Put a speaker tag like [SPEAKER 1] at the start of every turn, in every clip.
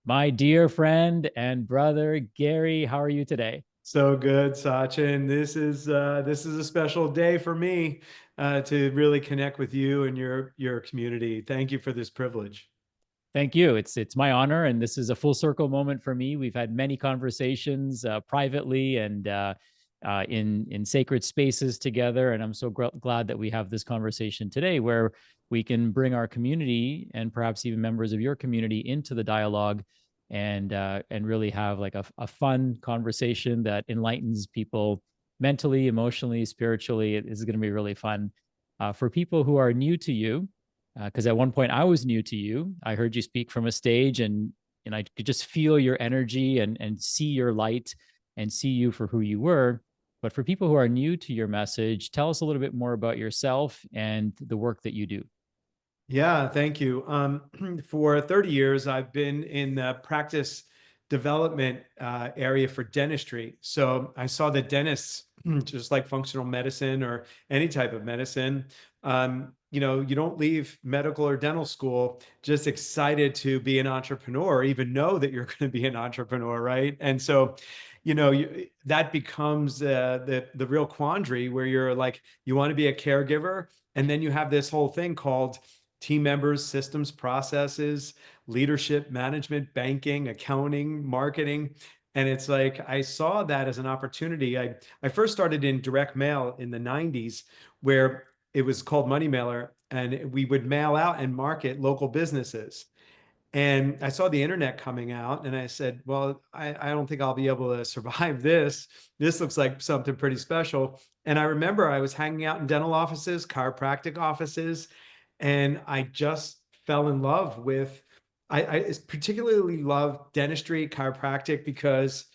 [SPEAKER 1] My dear friend and brother, Gary, how are you today?
[SPEAKER 2] So good, Sachin. This is a special day for me to really connect with you and your community. Thank you for this privilege.
[SPEAKER 1] Thank you. It's my honor, and this is a full circle moment for me. We've had many conversations privately and in sacred spaces together, and I'm so glad that we have this conversation today, where we can bring our community and perhaps even members of your community into the dialogue, and really have like a fun conversation that enlightens people mentally, emotionally, spiritually. It is going to be really fun for people who are new to you, because at one point I was new to you. I heard you speak from a stage, and I could just feel your energy and see your light and see you for who you were. But for people who are new to your message, tell us a little bit more about yourself and the work that you do.
[SPEAKER 2] Yeah, thank you. For 30 years, I've been in the practice development area for dentistry. So I saw the dentists, just like functional medicine or any type of medicine. You don't leave medical or dental school just excited to be an entrepreneur, or even know that you're going to be an entrepreneur, right? And so, that becomes the real quandary where you're like, you want to be a caregiver, and then you have this whole thing called team members, systems, processes, leadership, management, banking, accounting, marketing. And it's like, I saw that as an opportunity. I first started in direct mail in the 90s, where it was called Money Mailer, and we would mail out and market local businesses. And I saw the internet coming out, and I said, well, I don't think I'll be able to survive this. This looks like something pretty special. And I remember I was hanging out in dental offices, chiropractic offices, and I just fell in love with, I particularly love dentistry, chiropractic, because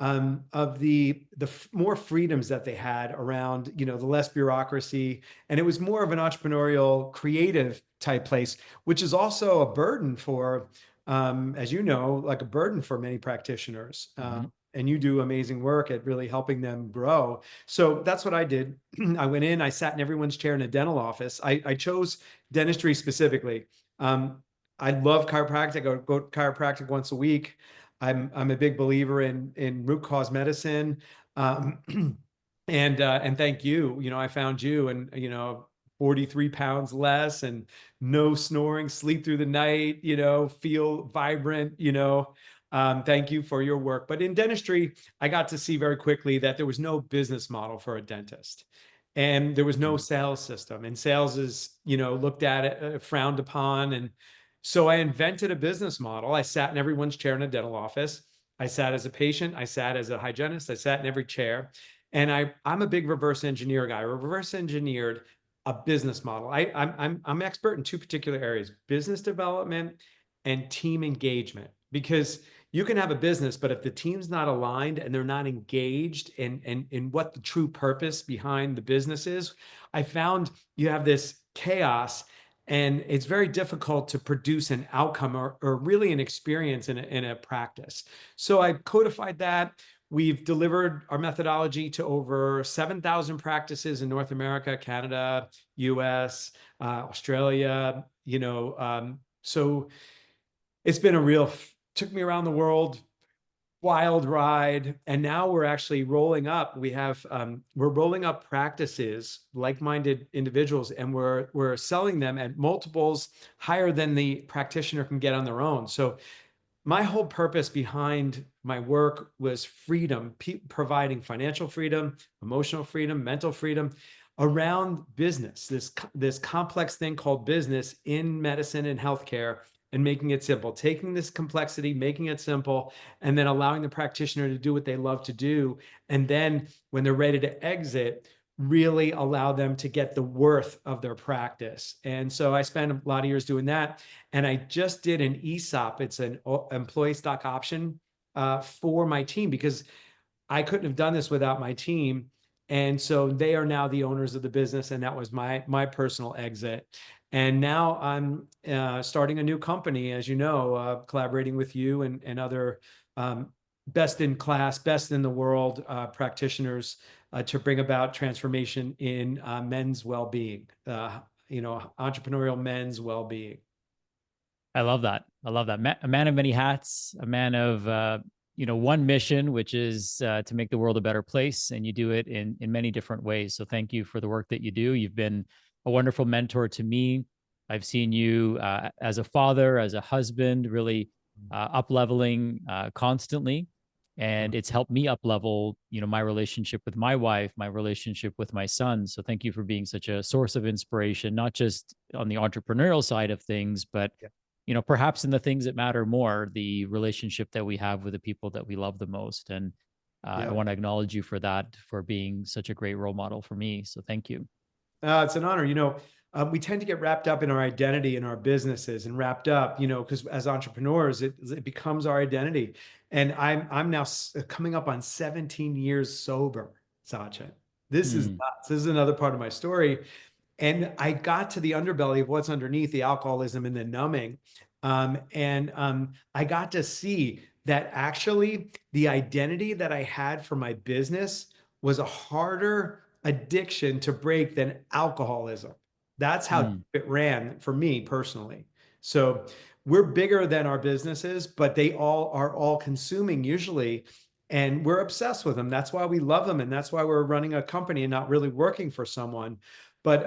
[SPEAKER 2] of the more freedoms that they had around, the less bureaucracy. And it was more of an entrepreneurial, creative type place, which is also a burden for, as you know, like a burden for many practitioners.
[SPEAKER 1] Mhm.
[SPEAKER 2] And you do amazing work at really helping them grow. So that's what I did. I went in, I sat in everyone's chair in a dental office. I chose dentistry specifically. I love chiropractic. I go to chiropractic once a week. I'm a big believer in root cause medicine. Um, and thank you. I found you, and 43 pounds less, and no snoring, sleep through the night, feel vibrant. Thank you for your work. But in dentistry, I got to see very quickly that there was no business model for a dentist. And there was no
[SPEAKER 1] Mhm.
[SPEAKER 2] sales system, and sales is, looked at, frowned upon. And so I invented a business model. I sat in everyone's chair in a dental office. I sat as a patient. I sat as a hygienist. I sat in every chair. And I'm a big reverse engineer guy. I reverse engineered a business model. I'm expert in two particular areas: business development and team engagement. Because you can have a business, but if the team's not aligned and they're not engaged in what the true purpose behind the business is, I found you have this chaos, and it's very difficult to produce an outcome, or really an experience in a practice. So I codified that. We've delivered our methodology to over 7,000 practices in North America, Canada, US, Australia. So it's been a real, took me around the world, wild ride. And now we're actually rolling up. We're rolling up practices, like-minded individuals, and we're selling them at multiples higher than the practitioner can get on their own. So my whole purpose behind my work was freedom, providing financial freedom, emotional freedom, mental freedom around business, this complex thing called business in medicine and healthcare, and making it simple, taking this complexity, making it simple, and then allowing the practitioner to do what they love to do. And then when they're ready to exit, really allow them to get the worth of their practice. And so I spent a lot of years doing that. And I just did an ESOP. It's an employee stock option for my team, because I couldn't have done this without my team. And so they are now the owners of the business. And that was my personal exit. And now I'm starting a new company, as you know, collaborating with you and other best in class, best in the world practitioners to bring about transformation in men's well-being, entrepreneurial men's well-being.
[SPEAKER 1] I love that. I love that. A man of many hats, a man of one mission, which is to make the world a better place, and you do it in many different ways. So thank you for the work that you do. You've been a wonderful mentor to me. I've seen you as a father, as a husband, really up leveling constantly, and it's helped me up level, my relationship with my wife, my relationship with my son. So thank you for being such a source of inspiration, not just on the entrepreneurial side of things, but perhaps in the things that matter more, the relationship that we have with the people that we love the most. And I
[SPEAKER 2] Yeah.
[SPEAKER 1] want to acknowledge you for that, for being such a great role model for me. So thank you.
[SPEAKER 2] It's an honor. We tend to get wrapped up in our identity in our businesses and wrapped up, because as entrepreneurs, it becomes our identity. And I'm now coming up on 17 years sober, Sachin. This is
[SPEAKER 1] Hmm.
[SPEAKER 2] nuts. This is another part of my story. And I got to the underbelly of what's underneath the alcoholism and the numbing. I got to see that actually the identity that I had for my business was a harder addiction to break than alcoholism. That's how
[SPEAKER 1] Hmm.
[SPEAKER 2] deep it ran for me personally. So we're bigger than our businesses, but they all are all consuming usually. And we're obsessed with them. That's why we love them. And that's why we're running a company and not really working for someone. But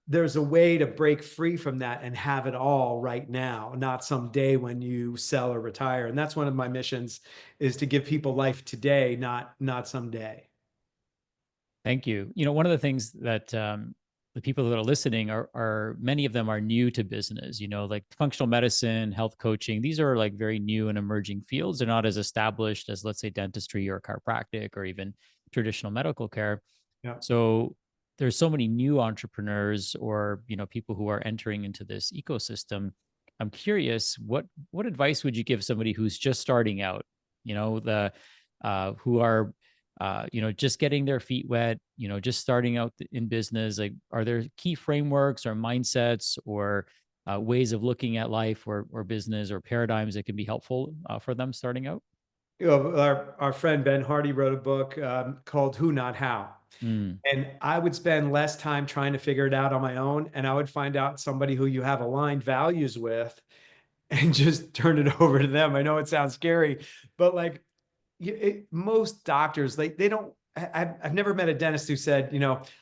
[SPEAKER 2] there's a way to break free from that and have it all right now, not someday when you sell or retire. And that's one of my missions, is to give people life today, not someday.
[SPEAKER 1] Thank you. One of the things that the people that are listening are many of them are new to business, like functional medicine, health coaching. These are like very new and emerging fields. They're not as established as, let's say, dentistry or chiropractic or even traditional medical care.
[SPEAKER 2] Yeah.
[SPEAKER 1] So there's so many new entrepreneurs or, people who are entering into this ecosystem. I'm curious, what advice would you give somebody who's just starting out, the who are just getting their feet wet, just starting out in business? Like, are there key frameworks or mindsets or ways of looking at life or business or paradigms that can be helpful for them starting out?
[SPEAKER 2] Our friend Ben Hardy wrote a book called Who Not How.
[SPEAKER 1] Mm,
[SPEAKER 2] And I would spend less time trying to figure it out on my own. And I would find out somebody who you have aligned values with and just turn it over to them. I know it sounds scary, but like most doctors, they don't. I've never met a dentist who said,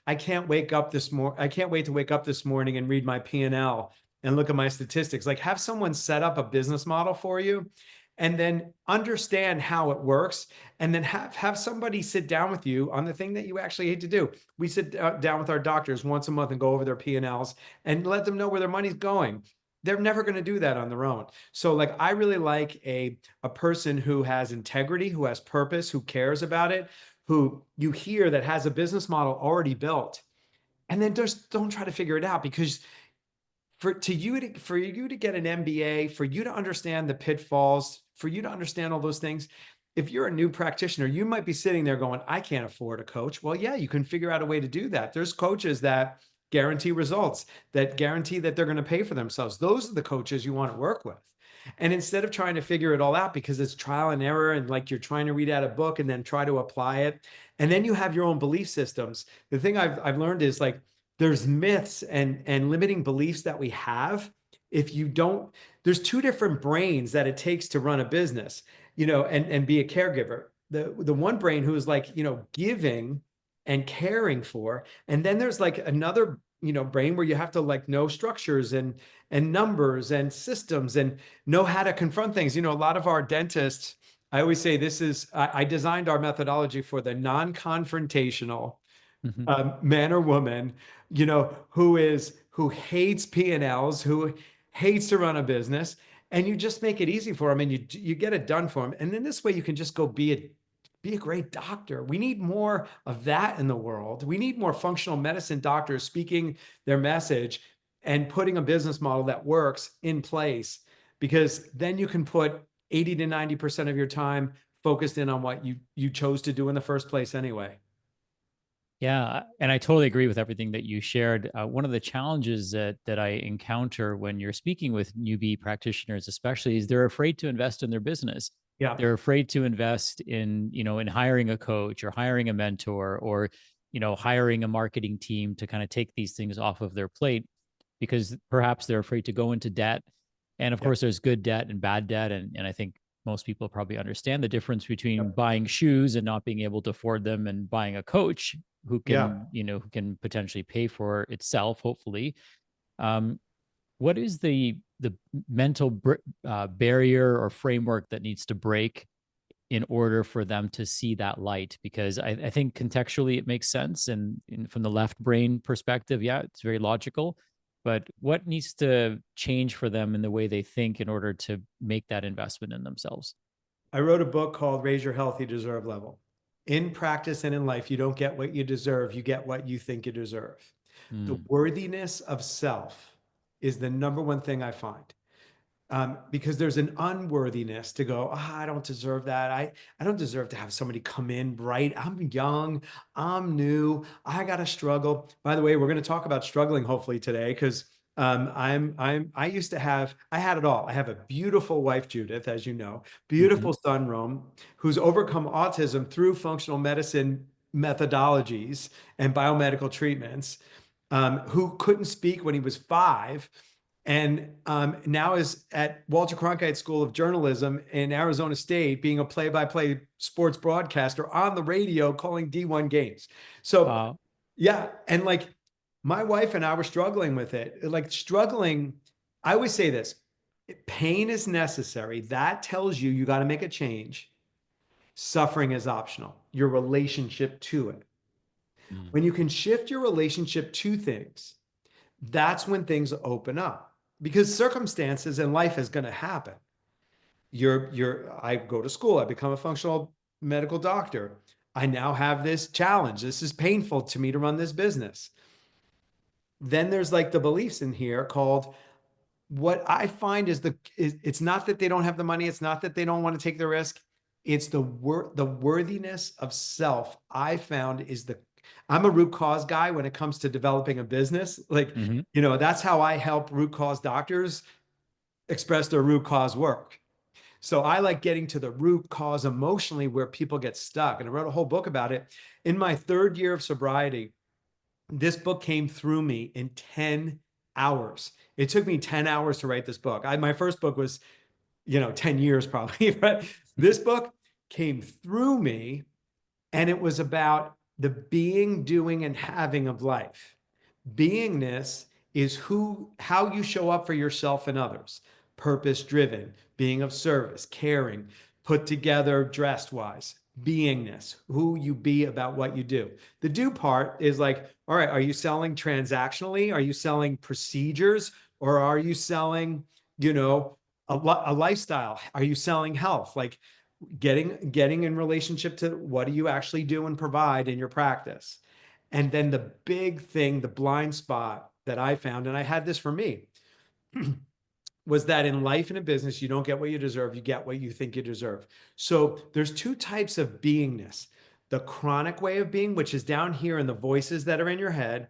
[SPEAKER 2] I can't wait to wake up this morning and read my P&L and look at my statistics. Like, have someone set up a business model for you and then understand how it works, and then have somebody sit down with you on the thing that you actually hate to do. We sit down with our doctors once a month and go over their P&Ls and let them know where their money's going. They're never going to do that on their own. So like, I really like a person who has integrity, who has purpose, who cares about it, who you hear that has a business model already built. And then just don't try to figure it out, because for you to get an MBA, for you to understand the pitfalls, for you to understand all those things, if you're a new practitioner, you might be sitting there going, I can't afford a coach. Well, yeah, you can figure out a way to do that. There's coaches that guarantee results, that guarantee that they're going to pay for themselves. Those are the coaches you want to work with. And instead of trying to figure it all out because it's trial and error, and like you're trying to read out a book and then try to apply it, and then you have your own belief systems. The thing I've learned is like, there's myths and limiting beliefs that we have. If you don't, there's two different brains that it takes to run a business, and be a caregiver. The one brain who is like, giving and caring for, and then there's like another, brain where you have to like know structures and numbers and systems and know how to confront things. A lot of our dentists, I always say this is, I designed our methodology for the non-confrontational
[SPEAKER 1] mhm.
[SPEAKER 2] man or woman, who hates P&Ls, who hates to run a business, and you just make it easy for them, and you get it done for them, and then this way you can just go be a great doctor. We need more of that in the world. We need more functional medicine doctors speaking their message and putting a business model that works in place, because then you can put 80 to 90% of your time focused in on what you chose to do in the first place anyway.
[SPEAKER 1] Yeah, and I totally agree with everything that you shared. One of the challenges that I encounter when you're speaking with newbie practitioners, especially, is they're afraid to invest in their business.
[SPEAKER 2] Yeah.
[SPEAKER 1] They're afraid to invest in hiring a coach or hiring a mentor or, hiring a marketing team to kind of take these things off of their plate, because perhaps they're afraid to go into debt And of
[SPEAKER 2] Yep.
[SPEAKER 1] course, there's good debt and bad debt. And I think most people probably understand the difference between
[SPEAKER 2] Yep.
[SPEAKER 1] buying shoes and not being able to afford them and buying a coach who
[SPEAKER 2] Yeah.
[SPEAKER 1] can, who can potentially pay for itself, hopefully. Um, what is the mental barrier or framework that needs to break in order for them to see that light? Because I think contextually it makes sense, and from the left brain perspective, yeah, it's very logical. But what needs to change for them in the way they think in order to make that investment in themselves?
[SPEAKER 2] I wrote a book called Raise Your Healthy Deserve Level. In practice and in life, you don't get what you deserve, you get what you think you deserve. The
[SPEAKER 1] Mm,
[SPEAKER 2] worthiness of self is the number one thing I find. Because there's an unworthiness to go, I don't deserve that. I don't deserve to have somebody come in bright. I'm young. I'm new. I got to struggle. By the way, we're going to talk about struggling hopefully today because I had it all. I have a beautiful wife, Judith, as you know,
[SPEAKER 1] hmm.
[SPEAKER 2] beautiful son, Rome, who's overcome autism through functional medicine methodologies and biomedical treatments, who couldn't speak when he was 5 and now is at Walter Cronkite School of Journalism in Arizona State, being a play-by-play sports broadcaster on the radio, calling D1 games. So,
[SPEAKER 1] Wow.
[SPEAKER 2] yeah, and like my wife and I were struggling with it. Like struggling, I always say this: pain is necessary. That tells you you got to make a change. Suffering is optional. Your relationship to it.
[SPEAKER 1] Mm,
[SPEAKER 2] When you can shift your relationship to things, that's when things open up because circumstances in life is going to happen. I go to school, I become a functional medical doctor. I now have this challenge. This is painful to me to run this business. Then there's like the beliefs in here called, what I find is it's not that they don't have the money. It's not that they don't want to take the risk. It's the worthiness of self. I found is I'm a root cause guy when it comes to developing a business. Like,
[SPEAKER 1] hmm.
[SPEAKER 2] that's how I help root cause doctors express their root cause work. So I like getting to the root cause emotionally where people get stuck. And I wrote a whole book about it. In my 3rd year of sobriety, this book came through me in 10 hours. It took me 10 hours to write this book. My first book was, 10 years probably, but this book came through me and it was about the being, doing, and having of life. Beingness is how you show up for yourself and others. Purpose driven, being of service, caring, put together dressed wise. Beingness, who you be about what you do. The do part is like, all right, are you selling transactionally? Are you selling procedures? Or are you selling, a lifestyle? Are you selling health? Like getting in relationship to what do you actually do and provide in your practice. And then the big thing, the blind spot that I found, and I had this for me, was that in life and in business, you don't get what you deserve, you get what you think you deserve. So there's 2 types of beingness: the chronic way of being, which is down here in the voices that are in your head,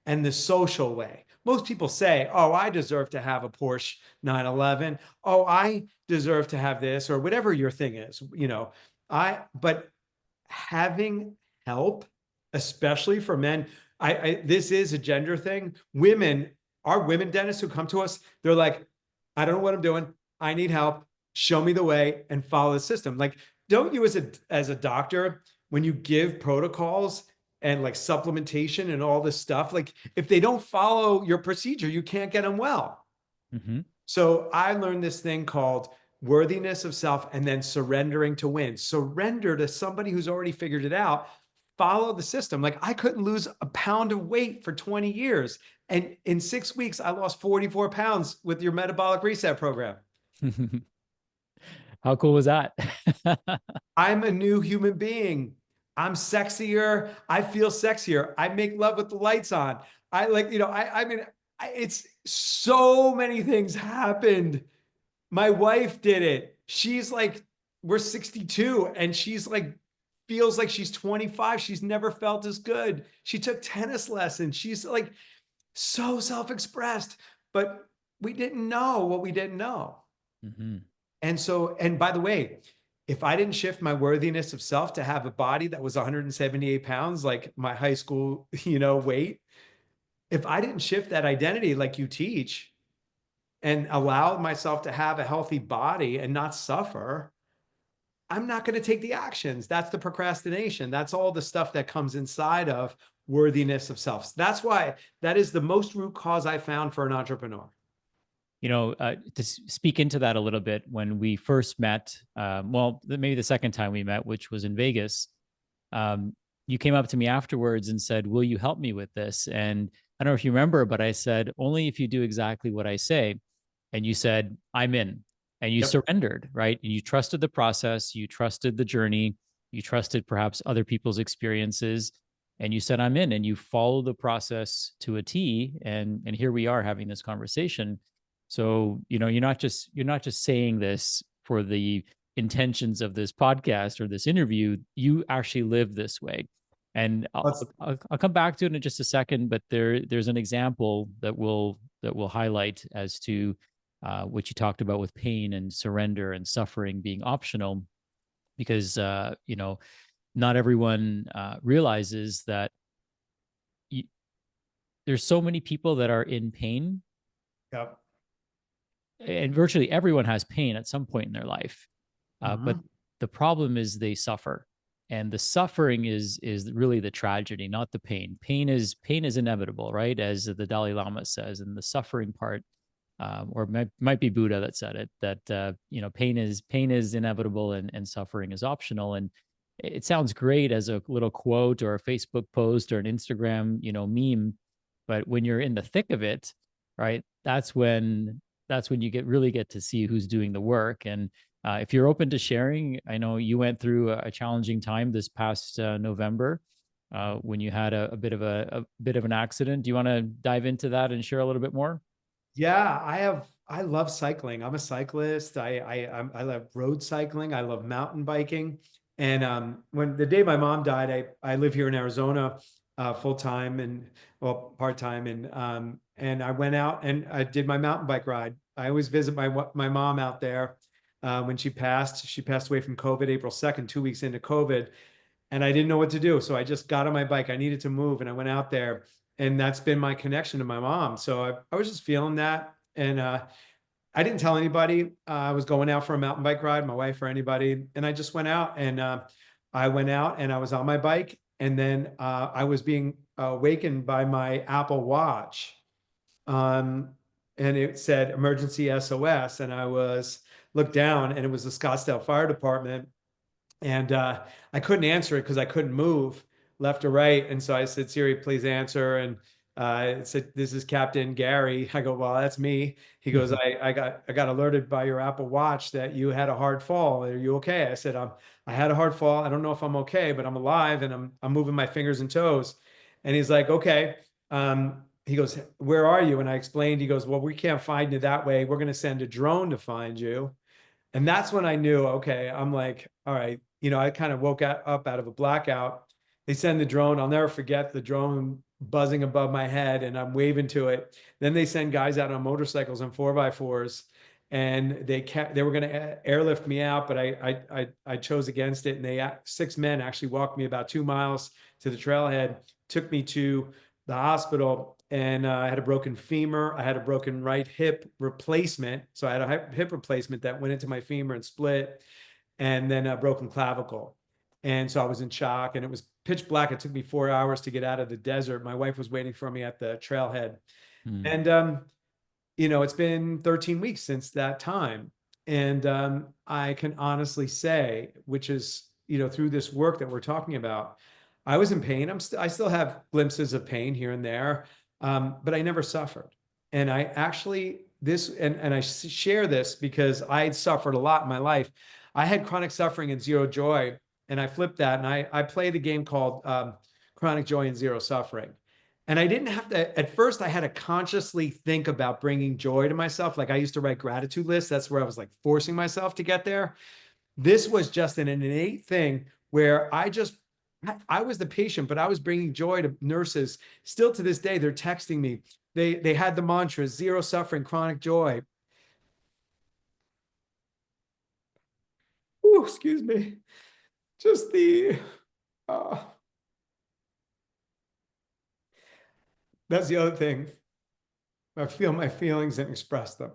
[SPEAKER 2] and the social way. Most people say, oh, I deserve to have a Porsche 911. Oh, I deserve to have this, or whatever your thing is, but having help, especially for men, this is a gender thing. Our women dentists who come to us, they're like, I don't know what I'm doing. I need help. Show me the way and follow the system. Like, don't you as a doctor, when you give protocols and like supplementation and all this stuff, like if they don't follow your procedure, you can't get them well.
[SPEAKER 1] Hmm.
[SPEAKER 2] So I learned this thing called worthiness of self and then surrendering to win. Surrender to somebody who's already figured it out. Follow the system. Like I couldn't lose a pound of weight for 20 years. And in 6 weeks, I lost 44 pounds with your metabolic reset program.
[SPEAKER 1] How cool was that?
[SPEAKER 2] I'm a new human being. I'm sexier. I feel sexier. I make love with the lights on. I like, I mean, it's so many things happened. My wife did it. She's like, we're 62 and she's like, feels like she's 25. She's never felt as good. She took tennis lessons. She's like so self-expressed, but we didn't know what we didn't know.
[SPEAKER 1] Hmm.
[SPEAKER 2] And by the way, if I didn't shift my worthiness of self to have a body that was 178 pounds, like my high school, weight, if I didn't shift that identity like you teach, and allow myself to have a healthy body and not suffer, I'm not going to take the actions. That's the procrastination. That's all the stuff that comes inside of worthiness of self. That's why that is the most root cause I found for an entrepreneur.
[SPEAKER 1] To speak into that a little bit, when we first met, well, maybe the second time we met, which was in Vegas, um, you came up to me afterwards and said, "Will you help me with this?" And I don't know if you remember, but I said, "Only if you do exactly what I say." And you said, "I'm in." And you
[SPEAKER 2] Yep.
[SPEAKER 1] surrendered, right? And you trusted the process, you trusted the journey, you trusted perhaps other people's experiences, and you said, "I'm in." And you follow the process to a T. And here we are having this conversation. So, you're not just saying this for the intentions of this podcast or this interview. You actually live this way. And
[SPEAKER 2] Let's,
[SPEAKER 1] I'll come back to it in just a second, but there's an example that will highlight as to what you talked about with pain and surrender and suffering being optional, because not everyone realizes that y there's so many people that are in pain,
[SPEAKER 2] yep.
[SPEAKER 1] and virtually everyone has pain at some point in their life. But
[SPEAKER 2] Mhm.
[SPEAKER 1] the problem is they suffer, and the suffering is really the tragedy, not the pain. Pain is inevitable, right? As the Dalai Lama says, and the suffering part, or might be Buddha that said it, that pain is inevitable, and suffering is optional. And it sounds great as a little quote or a Facebook post or an Instagram meme, but when you're in the thick of it, right, that's when you really get to see who's doing the work. And if you're open to sharing, I know you went through a challenging time this past November, when you had a bit of an accident. Do you want to dive into that and share a little bit more?
[SPEAKER 2] Yeah, I love cycling. I'm a cyclist. I love road cycling. I love mountain biking. And when the day my mom died, I live here in Arizona, full time and well part time, and I went out and I did my mountain bike ride. I always visit my mom out there. When she passed, she passed away from COVID, April 2nd, 2 weeks into COVID, and I didn't know what to do. So I just got on my bike. I needed to move, and I went out there, and that's been my connection to my mom. So I was just feeling that, and I didn't tell anybody I was going out for a mountain bike ride, my wife or anybody, and I just went out, and I went out and I was on my bike, and then I was being awakened by my Apple Watch, um, and it said emergency SOS, and I was looked down, and it was the Scottsdale Fire Department, and I couldn't answer it because I couldn't move left or right. And so I said, Siri, please answer. And it said, this is Captain Gary. I go, well, that's me. He goes, I got alerted by your Apple Watch that you had a hard fall. Are you okay? I said, I had a hard fall. I don't know if I'm okay, but I'm alive and I'm moving my fingers and toes. And he's like, okay. He goes, where are you? And I explained, he goes, well, we can't find you that way. We're going to send a drone to find you. And that's when I knew, okay, I'm like, all right, I kind of woke up out of a blackout. They send the drone. I'll never forget the drone buzzing above my head and I'm waving to it. Then they send guys out on motorcycles and 4x4s, and they were going to airlift me out, but I chose against it. And 6 men actually walked me about 2 miles to the trailhead, took me to the hospital, and I had a broken femur. I had a broken right hip replacement. So I had a hip replacement that went into my femur and split, and then a broken clavicle. And so I was in shock, and it was pitch black. It took me 4 hours to get out of the desert. My wife was waiting for me at the trailhead.
[SPEAKER 1] Hmm.
[SPEAKER 2] And, it's been 13 weeks since that time. And I can honestly say, which is, through this work that we're talking about, I was in pain. I still have glimpses of pain here and there, but I never suffered. And I actually, and I share this because I had suffered a lot in my life. I had chronic suffering and zero joy, and I flipped that. And I played a game called Chronic Joy and Zero Suffering. And I didn't have to, at first, I had to consciously think about bringing joy to myself. Like I used to write gratitude lists. That's where I was like forcing myself to get there. This was just an innate thing where I was the patient, but I was bringing joy to nurses. Still to this day, they're texting me. They had the mantra, zero suffering, chronic joy. Ooh, excuse me. Just uh, that's the other thing. I feel my feelings and express them.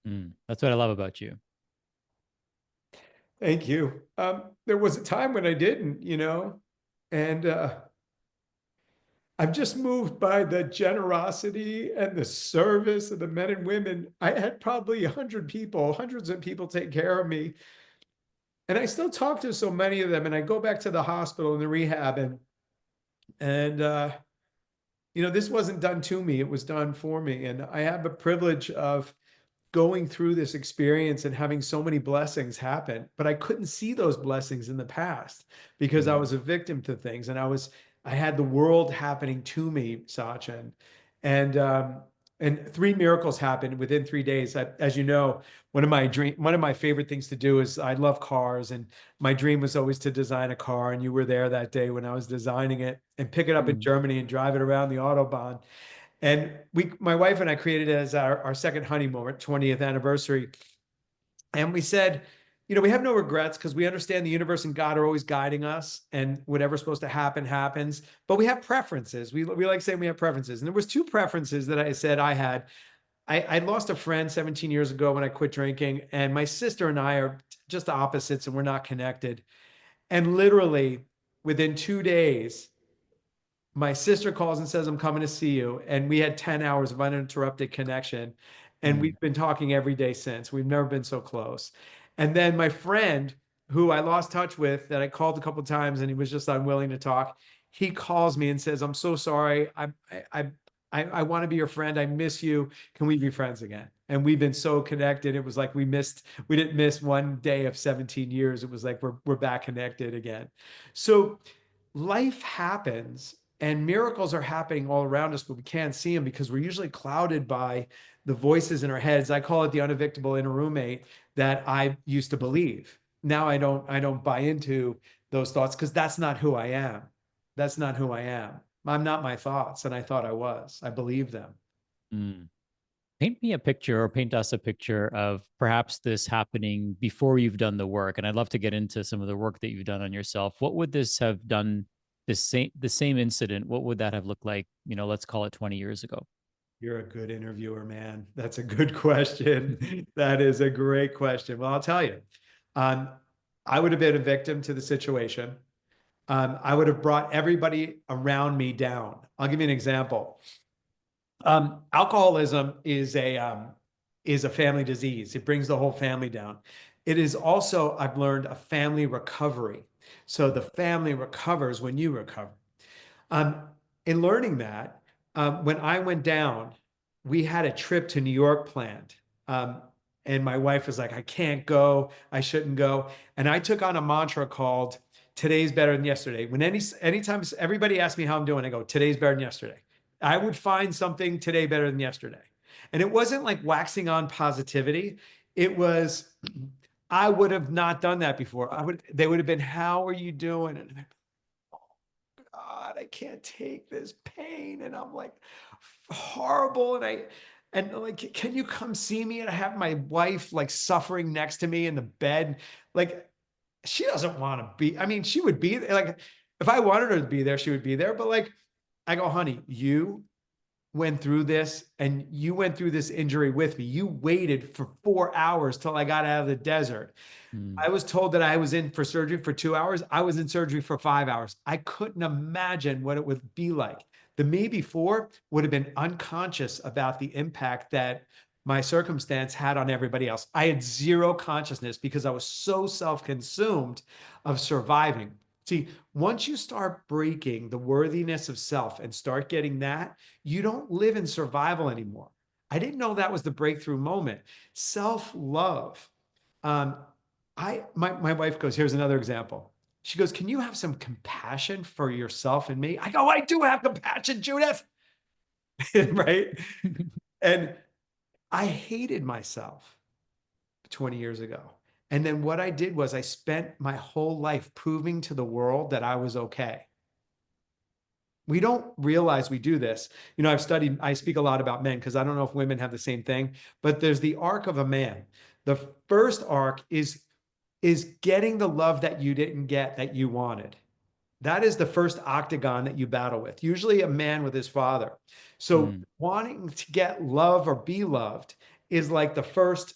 [SPEAKER 1] That's what I love about you.
[SPEAKER 2] Thank you. There was a time when I didn't, and I'm just moved by the generosity and the service of the men and women. I had probably 100 people, hundreds of people take care of me. And I still talk to so many of them. And I go back to the hospital and the rehab and this wasn't done to me. It was done for me. And I have the privilege of going through this experience and having so many blessings happen, but I couldn't see those blessings in the past because I
[SPEAKER 1] Mm,
[SPEAKER 2] was a victim to things, and I had the world happening to me, Sachin, and and three miracles happened within 3 days. As you know, one of my favorite things to do is I love cars, and my dream was always to design a car. And you were there that day when I was designing it, and pick it up in
[SPEAKER 1] mm,
[SPEAKER 2] Germany and drive it around the Autobahn. And my wife and I created it as our second honeymoon, 20th anniversary. And we said, we have no regrets because we understand the universe and God are always guiding us, and whatever's supposed to happen happens. But we have preferences. We like saying we have preferences. And there was two preferences that I said I had. I lost a friend 17 years ago when I quit drinking, and my sister and I are just opposites, and we're not connected. And literally within 2 days, my sister calls and says, I'm coming to see you. And we had 10 hours of uninterrupted connection. And
[SPEAKER 1] mm,
[SPEAKER 2] we've been talking every day since. We've never been so close. And then my friend, who I lost touch with, that I called a couple of times and he was just unwilling to talk, he calls me and says, I'm so sorry. I want to be your friend. I miss you. Can we be friends again? And we've been so connected. It was like we didn't miss one day of 17 years. It was like we're back connected again. So life happens and miracles are happening all around us, but we can't see them because we're usually clouded by the voices in our heads. I call it the unevictable inner roommate that I used to believe. Now I don't buy into those thoughts because that's not who I am. That's not who I am. I'm not my thoughts. And I thought I was. I believe them.
[SPEAKER 1] mm. Paint me a picture, or paint us a picture of perhaps this happening before you've done the work. And I'd love to get into some of the work that you've done on yourself. What would this have done? The same incident, what would that have looked like? Let's call it 20 years ago.
[SPEAKER 2] You're a good interviewer, man. That's a good question. That is a great question. Well, I'll tell you. Um, I would have been a victim to the situation. I would have brought everybody around me down. I'll give you an example. Alcoholism is a family disease. It brings the whole family down. It is also, I've learned, a family recovery. So the family recovers when you recover. Um, in learning that, when I went down, we had a trip to New York planned. And my wife was like, I can't go. I shouldn't go. And I took on a mantra called today's better than yesterday. Anytime everybody asks me how I'm doing, I go, today's better than yesterday. I would find something today better than yesterday. And it wasn't like waxing on positivity. It was, I would have not done that before. They would have been, how are you doing? And God, I can't take this pain. And I'm like, horrible. And like, can you come see me? And I have my wife like suffering next to me in the bed. Like, she doesn't want to be, I mean, she would be like, if I wanted her to be there, she would be there. But like, I go, honey, you went through this and you went through this injury with me. You waited for 4 hours till I got out of the desert.
[SPEAKER 1] Mm,
[SPEAKER 2] I was told that I was in for surgery for 2 hours. I was in surgery for 5 hours. I couldn't imagine what it would be like. The me before would have been unconscious about the impact that my circumstance had on everybody else. I had zero consciousness because I was so self-consumed of surviving. See, once you start breaking the worthiness of self and start getting that, you don't live in survival anymore. I didn't know that was the breakthrough moment. Self-love. Um, my wife goes, here's another example. She goes, can you have some compassion for yourself and me? I go, I do have compassion, Judith. Right. And I hated myself 20 years ago. And then what I did was I spent my whole life proving to the world that I was okay. We don't realize we do this. I speak a lot about men because I don't know if women have the same thing, but there's the arc of a man. The first arc is getting the love that you didn't get that you wanted. That is the first octagon that you battle with, usually a man with his father. So
[SPEAKER 1] mm,
[SPEAKER 2] wanting to get love or be loved is like the first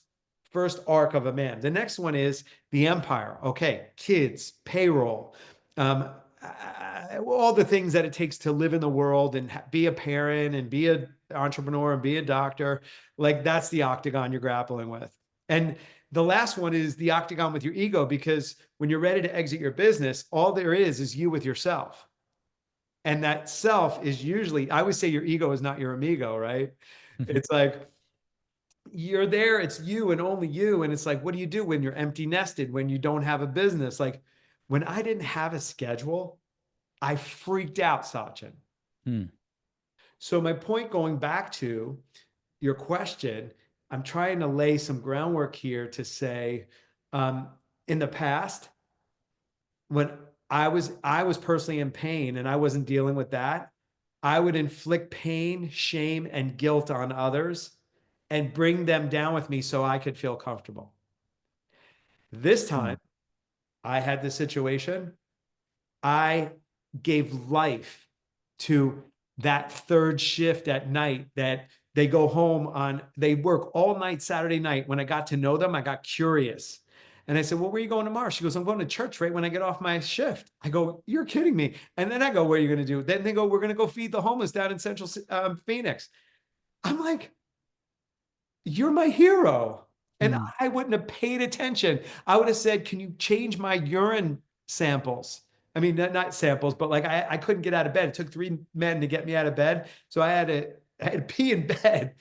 [SPEAKER 2] arc of a man. The next one is the empire. Okay, kids, payroll, all the things that it takes to live in the world and be a parent and be an entrepreneur and be a doctor. Like that's the octagon you're grappling with. And the last one is the octagon with your ego, because when you're ready to exit your business, all there is you with yourself. And that self is usually, I would say your ego is not your amigo, right? It's like, you're there, it's you and only you. And it's like, what do you do when you're empty nested, when you don't have a business? Like when I didn't have a schedule, I freaked out, Sachin.
[SPEAKER 1] Hmm.
[SPEAKER 2] So my point, going back to your question, I'm trying to lay some groundwork here to say, in the past, when I was personally in pain and I wasn't dealing with that, I would inflict pain, shame, and guilt on others and bring them down with me so I could feel comfortable. This
[SPEAKER 1] Hmm.
[SPEAKER 2] time, I had this situation. I gave life to that third shift at night that they go home on, they work all night Saturday night. When I got to know them, I got curious. And I said, well, where are you going tomorrow? She goes, I'm going to church right when I get off my shift. I go, you're kidding me. And then I go, what are you going to do? Then they go, we're going to go feed the homeless down in Central Phoenix. I'm like, you're my hero. And
[SPEAKER 1] Hmm.
[SPEAKER 2] I wouldn't have paid attention. I would have said, can you change my urine samples? I mean, not samples, but like I couldn't get out of bed. It took 3 men to get me out of bed. So I had to pee in bed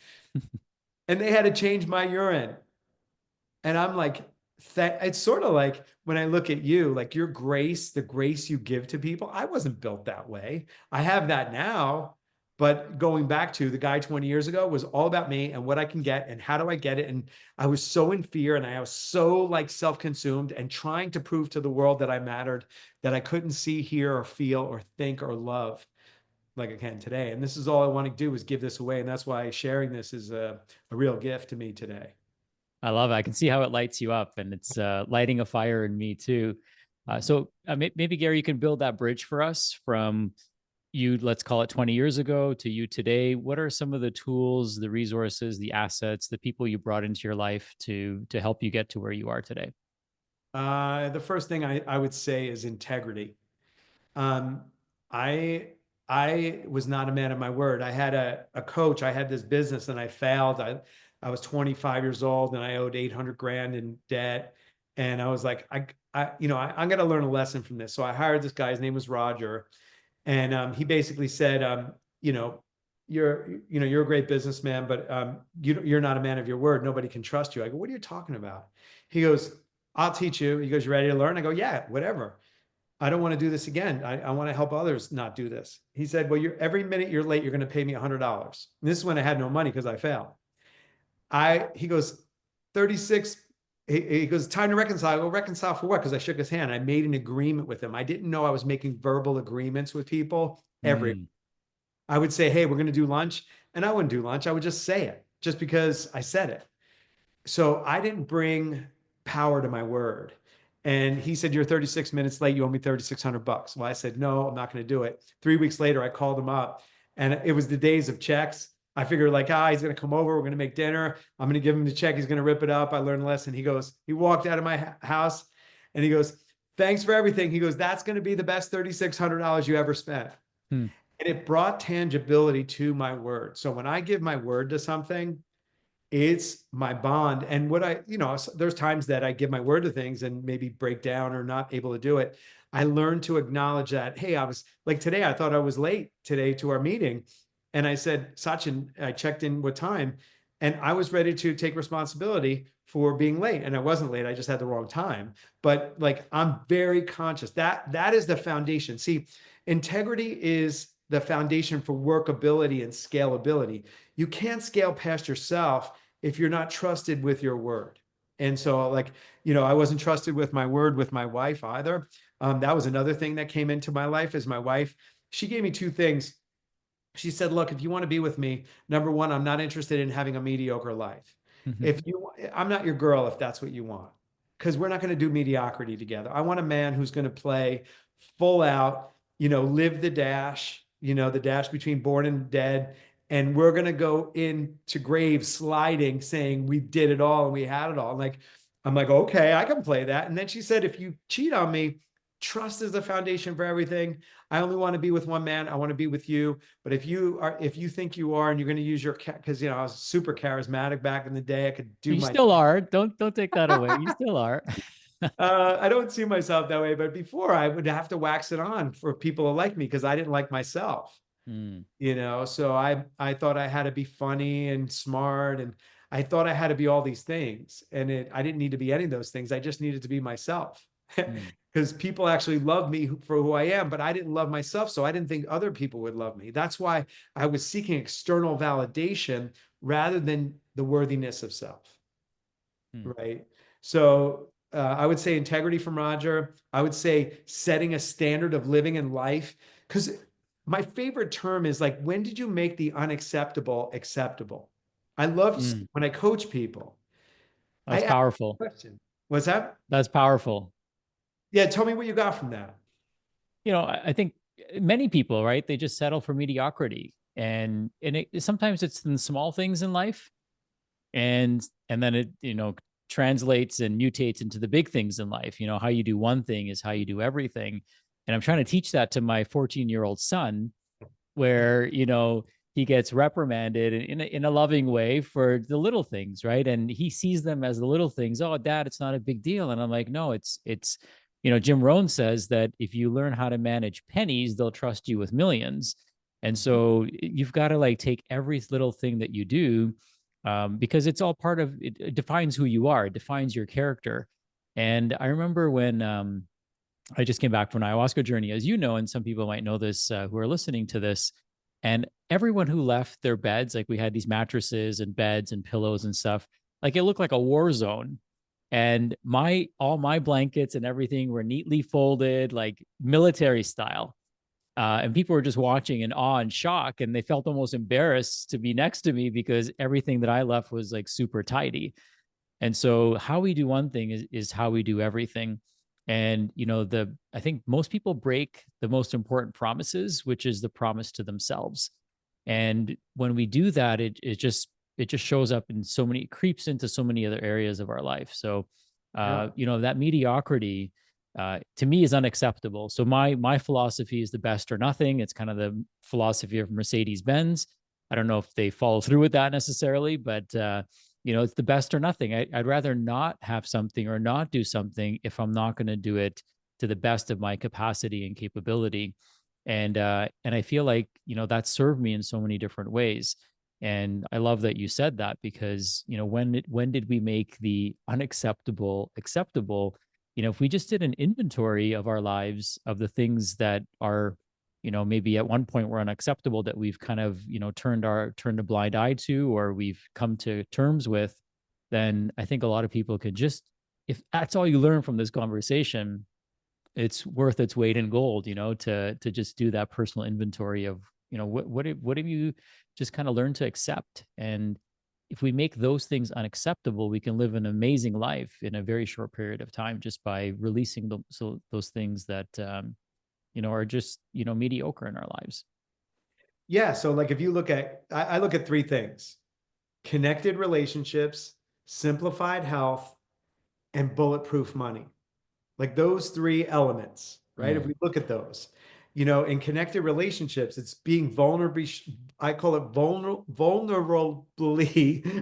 [SPEAKER 2] and they had to change my urine. And I'm like, it's sort of like when I look at you, like your grace, the grace you give to people. I wasn't built that way. I have that now. But going back to the guy 20 years ago was all about me and what I can get and how do I get it. And I was so in fear and I was so like self-consumed and trying to prove to the world that I mattered, that I couldn't see, hear, or feel, or think, or love like I can today. And this is all I want to do, is give this away. And that's why sharing this is a real gift to me today.
[SPEAKER 1] I love it. I can see how it lights you up, and it's lighting a fire in me too. Maybe Gary, you can build that bridge for us from you, let's call it 20 years ago, to you today. What are some of the tools, the resources, the assets, the people you brought into your life to help you get to where you are today?
[SPEAKER 2] The first thing I would say is integrity. Um, I I was not a man of my word. I had a coach. I had this business and I failed. I was 25 years old and I owed 800 grand in debt. And I was like, I'm going to learn a lesson from this. So I hired this guy. His name was Roger, and he basically said, you know, you're a great businessman, but you're not a man of your word. Nobody can trust you. I go, what are you talking about? He goes, I'll teach you. He goes, you ready to learn? I go, yeah, whatever. I don't want to do this again. I want to help others not do this. He said, well, every minute you're late, you're going to pay me $100. And this is when I had no money because I failed. He goes, 36. He goes, time to reconcile. I go, reconcile for what? Because I shook his hand. I made an agreement with him. I didn't know I was making verbal agreements with people.
[SPEAKER 1] Mm.
[SPEAKER 2] I would say, hey, we're going to do lunch. And I wouldn't do lunch. I would just say it just because I said it. So I didn't bring power to my word. And he said, you're 36 minutes late. You owe me $3,600. Well, I said, no, I'm not going to do it. 3 weeks later, I called him up and it was the days of checks. I figured like, he's going to come over. We're going to make dinner. I'm going to give him the check. He's going to rip it up. I learned a lesson. He walked out of my house and he goes, thanks for everything. He goes, that's going to be the best $3,600 you ever spent.
[SPEAKER 1] Hmm.
[SPEAKER 2] And it brought tangibility to my word. So when I give my word to something, it's my bond. And there's times that I give my word to things and maybe break down or not able to do it. I learned to acknowledge that, hey, I was like today, I thought I was late today to our meeting. And I said, Sachin, I checked in what time and I was ready to take responsibility for being late. And I wasn't late. I just had the wrong time. But like, I'm very conscious that is the foundation. See, integrity is the foundation for workability and scalability. You can't scale past yourself if you're not trusted with your word. And so, like, I wasn't trusted with my word with my wife either. That was another thing that came into my life. Is my wife, she gave me two things. She said, look, if you want to be with me, number one, I'm not interested in having a mediocre life. I'm not your girl if that's what you want, because we're not going to do mediocrity together. I want a man who's going to play full out, live the dash, the dash between born and dead, and we're going to go into graves sliding saying we did it all and we had it all. I'm like, okay, I can play that. And then she said, if you cheat on me, trust is the foundation for everything. I only want to be with one man. I want to be with you. But if you think you are, and you're going to use your, because, I was super charismatic back in the day. I could do
[SPEAKER 1] You
[SPEAKER 2] my,
[SPEAKER 1] still are. Don't take that away. You still are.
[SPEAKER 2] I don't see myself that way, but before I would have to wax it on for people to like me because I didn't like myself.
[SPEAKER 1] Mm,
[SPEAKER 2] So I thought I had to be funny and smart, and I thought I had to be all these things, and I didn't need to be any of those things. I just needed to be myself.
[SPEAKER 1] mm,
[SPEAKER 2] Because people actually love me for who I am, but I didn't love myself, so I didn't think other people would love me. That's why I was seeking external validation rather than the worthiness of self.
[SPEAKER 1] mm,
[SPEAKER 2] Right. So I would say integrity from Roger. I would say setting a standard of living in life. Because my favorite term is like, when did you make the unacceptable acceptable? I love
[SPEAKER 1] mm.
[SPEAKER 2] when I coach people, I
[SPEAKER 1] That's
[SPEAKER 2] ask
[SPEAKER 1] powerful.
[SPEAKER 2] the question. What's that?
[SPEAKER 1] That's powerful.
[SPEAKER 2] Yeah, tell me what you got from that.
[SPEAKER 1] I think many people, right? They just settle for mediocrity, and sometimes it's in small things in life, and then it translates and mutates into the big things in life. How you do one thing is how you do everything, and I'm trying to teach that to my 14-year-old son, where he gets reprimanded in a loving way for the little things, right? And he sees them as the little things. Oh, dad, it's not a big deal. And I'm like, no, it's Jim Rohn says that if you learn how to manage pennies, they'll trust you with millions. And so you've got to like take every little thing that you do, because it's all part of it. It defines who you are. It defines your character. And I remember when I just came back from an ayahuasca journey, as you know, and some people might know this who are listening to this. And everyone who left their beds, like we had these mattresses and beds and pillows and stuff, like it looked like a war zone. And all my blankets and everything were neatly folded, like military style. And people were just watching in awe and shock, and they felt almost embarrassed to be next to me because everything that I left was like super tidy. And so how we do one thing is how we do everything. And I think most people break the most important promises, which is the promise to themselves. And when we do that, it just shows up in so many, it creeps into so many other areas of our life. So
[SPEAKER 2] Yeah.
[SPEAKER 1] that mediocrity to me is unacceptable. So my philosophy is the best or nothing. It's kind of the philosophy of Mercedes Benz. I don't know if they follow through with that necessarily, but it's the best or nothing. I'd rather not have something or not do something if I'm not going to do it to the best of my capacity and capability. And I feel like that served me in so many different ways. And I love that you said that, because when did we make the unacceptable acceptable? If we just did an inventory of our lives, of the things that are maybe at one point were unacceptable, that we've kind of turned a blind eye to, or we've come to terms with, then I think a lot of people could just, if that's all you learn from this conversation, it's worth its weight in gold, to just do that personal inventory of what have you just kind of learned to accept. And if we make those things unacceptable, we can live an amazing life in a very short period of time, just by releasing those things that are just mediocre in our lives.
[SPEAKER 2] Yeah. So like if you look at, I look at three things: connected relationships, simplified health, and bulletproof money. Like those three elements, right? If
[SPEAKER 1] Mm.
[SPEAKER 2] we look at those, in connected relationships, it's being vulnerable. I call it vulnerably.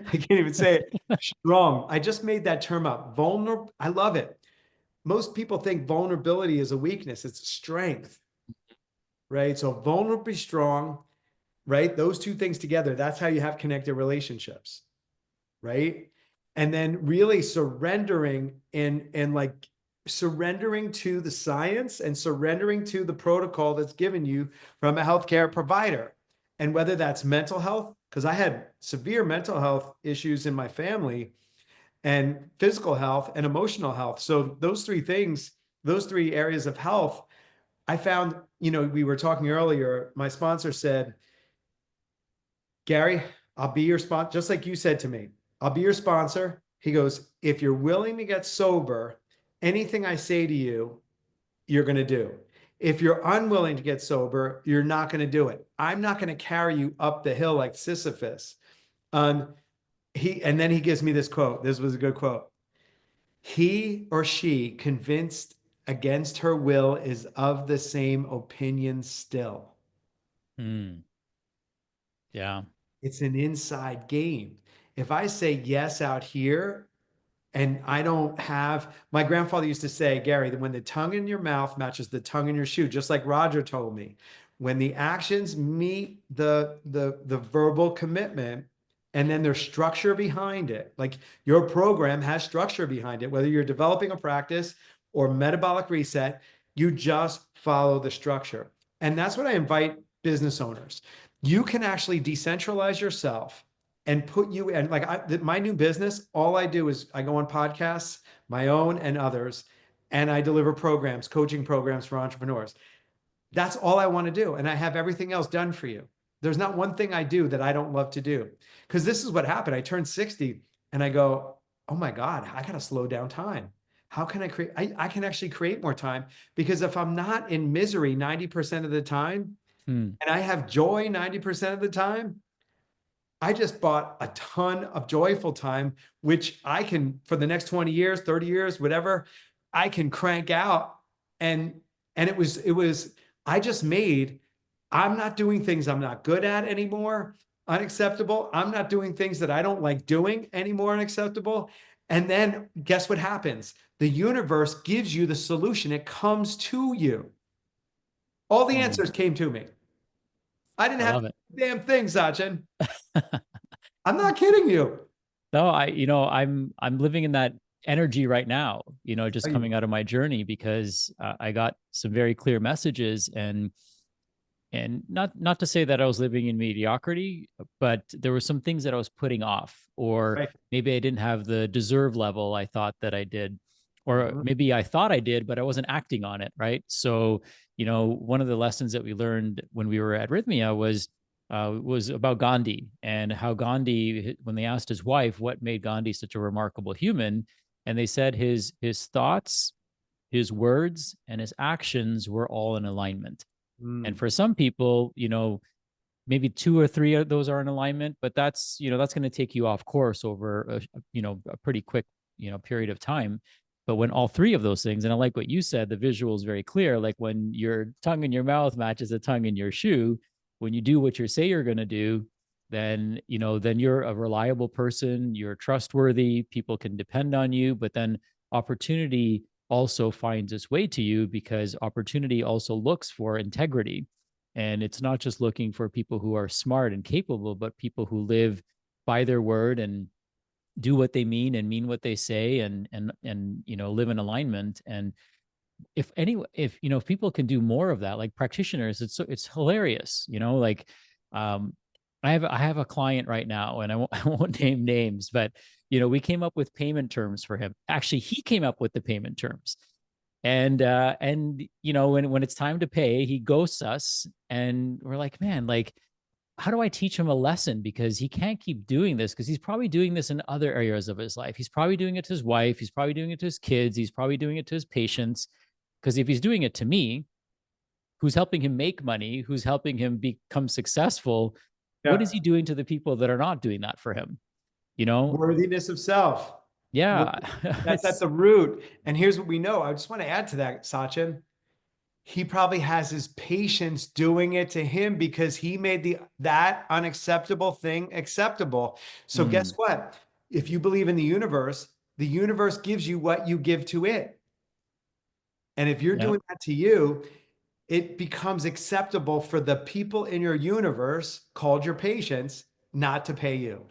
[SPEAKER 2] I can't even say it. Strong. I just made that term up. Vulnerable. I love it. Most people think vulnerability is a weakness. It's a strength, right? So vulnerably strong, right? Those two things together, that's how you have connected relationships, right? And then really surrendering and like surrendering to the science and surrendering to the protocol that's given you from a healthcare provider. And whether that's mental health, because I had severe mental health issues in my family, and physical health and emotional health. So those three things, those three areas of health, I found, we were talking earlier, my sponsor said, Gary, I'll be your sponsor, just like you said to me. I'll be your sponsor. He goes, if you're willing to get sober, anything I say to you, you're going to do. If you're unwilling to get sober, you're not going to do it. I'm not going to carry you up the hill like Sisyphus. And then he gives me this quote. This was a good quote. He or she convinced against her will is of the same opinion still.
[SPEAKER 1] Mm. Yeah.
[SPEAKER 2] It's an inside game. If I say yes out here, and I don't have, my grandfather used to say, Gary, that when the tongue in your mouth matches the tongue in your shoe, just like Roger told me, when the actions meet the verbal commitment, and then there's structure behind it, like your program has structure behind it, whether you're developing a practice or metabolic reset, you just follow the structure. And that's what I invite business owners. You can actually decentralize yourself and put you in, like my new business, all I do is I go on podcasts, my own and others, and I deliver programs, coaching programs for entrepreneurs. That's all I want to do. And I have everything else done for you. There's not one thing I do that I don't love to do. Because this is what happened. I turned 60 and I go, oh my God, I got to slow down time. How can I create? I can actually create more time, because if I'm not in misery 90% of the time,
[SPEAKER 1] Mm.
[SPEAKER 2] and I have joy 90% of the time, I just bought a ton of joyful time, which I can, for the next 20 years, 30 years, whatever, I can crank out. And I just made, I'm not doing things I'm not good at anymore, unacceptable. I'm not doing things that I don't like doing anymore, unacceptable. And then guess what happens? The universe gives you the solution. It comes to you. All the
[SPEAKER 1] Mm.
[SPEAKER 2] answers came to me. I didn't
[SPEAKER 1] I
[SPEAKER 2] have
[SPEAKER 1] love
[SPEAKER 2] to
[SPEAKER 1] it.
[SPEAKER 2] do a damn thing, Sachin. I'm not kidding you.
[SPEAKER 1] No, I'm living in that energy right now, just coming out of my journey, because I got some very clear messages, and not to say that I was living in mediocrity, but there were some things that I was putting off, or
[SPEAKER 2] Right.
[SPEAKER 1] maybe I didn't have the deserve level I thought that I did, or
[SPEAKER 2] Mhm.
[SPEAKER 1] maybe I thought I did, but I wasn't acting on it, right? So, one of the lessons that we learned when we were at Rhythmia was about Gandhi, and how Gandhi, when they asked his wife what made Gandhi such a remarkable human, and they said his thoughts, his words, and his actions were all in alignment. And
[SPEAKER 2] Mm.
[SPEAKER 1] for some people, maybe two or three of those are in alignment, but that's going to take you off course over a pretty quick, period of time. But when all three of those things, and I like what you said, the visual is very clear. Like when your tongue in your mouth matches the tongue in your shoe, when you do what you say you're going to do, then you're a reliable person, you're trustworthy, people can depend on you, but then opportunity also finds its way to you, because opportunity also looks for integrity. And it's not just looking for people who are smart and capable, but people who live by their word and do what they mean and mean what they say, and live in alignment. And if people can do more of that, like practitioners, it's hilarious. Like um I have a client right now, and I won't name names, but we came up with payment terms for him. Actually, he came up with the payment terms. And when it's time to pay, he ghosts us, and we're like, man, like, how do I teach him a lesson? Because he can't keep doing this, because he's probably doing this in other areas of his life. He's probably doing it to his wife, he's probably doing it to his kids, he's probably doing it to his patients. Because if he's doing it to me, who's helping him make money, who's helping him become successful, what is
[SPEAKER 2] Yeah.
[SPEAKER 1] he doing to the people that are not doing that for him? You know?
[SPEAKER 2] Worthiness of self.
[SPEAKER 1] Yeah.
[SPEAKER 2] That's at
[SPEAKER 1] It's
[SPEAKER 2] the root. And here's what we know. I just want to add to that, Sachin. He probably has his patients doing it to him because he made that unacceptable thing acceptable. So guess
[SPEAKER 1] mm,
[SPEAKER 2] what? If you believe in the universe gives you what you give to it. And if you're
[SPEAKER 1] yeah,
[SPEAKER 2] doing that to you, it becomes acceptable for the people in your universe called your patients not to pay you.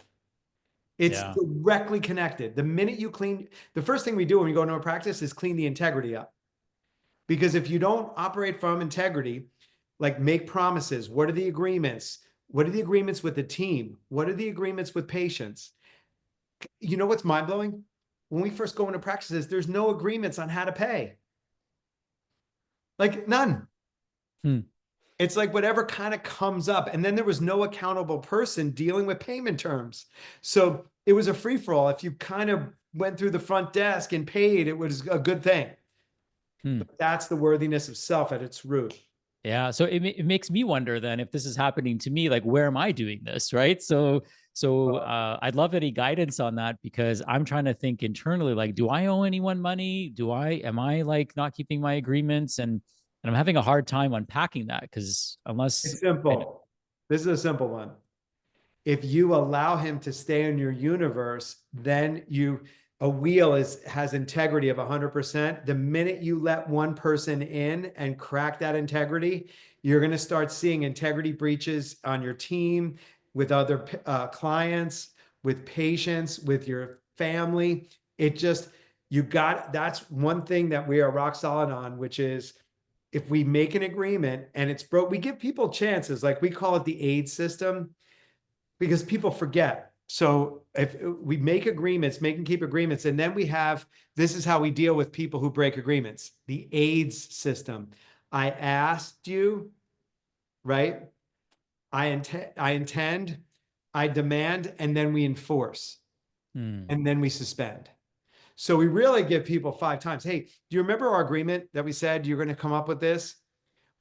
[SPEAKER 2] It's
[SPEAKER 1] yeah,
[SPEAKER 2] directly connected. The minute you clean, the first thing we do when we go into a practice is clean the integrity up. Because if you don't operate from integrity, like make promises, what are the agreements? What are the agreements with the team? What are the agreements with patients? You know what's mind blowing? When we first go into practices, there's no agreements on how to pay. Like none.
[SPEAKER 1] hmm,
[SPEAKER 2] It's like whatever kind of comes up. And then there was no accountable person dealing with payment terms. So it was a free for all. If you kind of went through the front desk and paid, it was a good thing.
[SPEAKER 1] Hmm.
[SPEAKER 2] But that's the worthiness of self at its root.
[SPEAKER 1] Yeah. So it makes me wonder then if this is happening to me, like, where am I doing this? Right. So I'd love any guidance on that because I'm trying to think internally, like, do I owe anyone money? Am I like not keeping my agreements? And I'm having a hard time unpacking that because unless
[SPEAKER 2] It's
[SPEAKER 1] I,
[SPEAKER 2] simple. This is a simple one. If you allow him to stay in your universe, then a wheel has integrity of 100%. The minute you let one person in and crack that integrity, you're going to start seeing integrity breaches on your team, with other clients, with patients, with your family. That's one thing that we are rock solid on, which is if we make an agreement and it's broke, we give people chances. Like we call it the aid system, because people forget. So if we make agreements, make and keep agreements, and then this is how we deal with people who break agreements, the AIDS system. I asked you, right? I intend, I demand, and then we enforce,
[SPEAKER 1] hmm,
[SPEAKER 2] and then we suspend. So we really give people 5 times. Hey, do you remember our agreement that we said you're going to come up with this?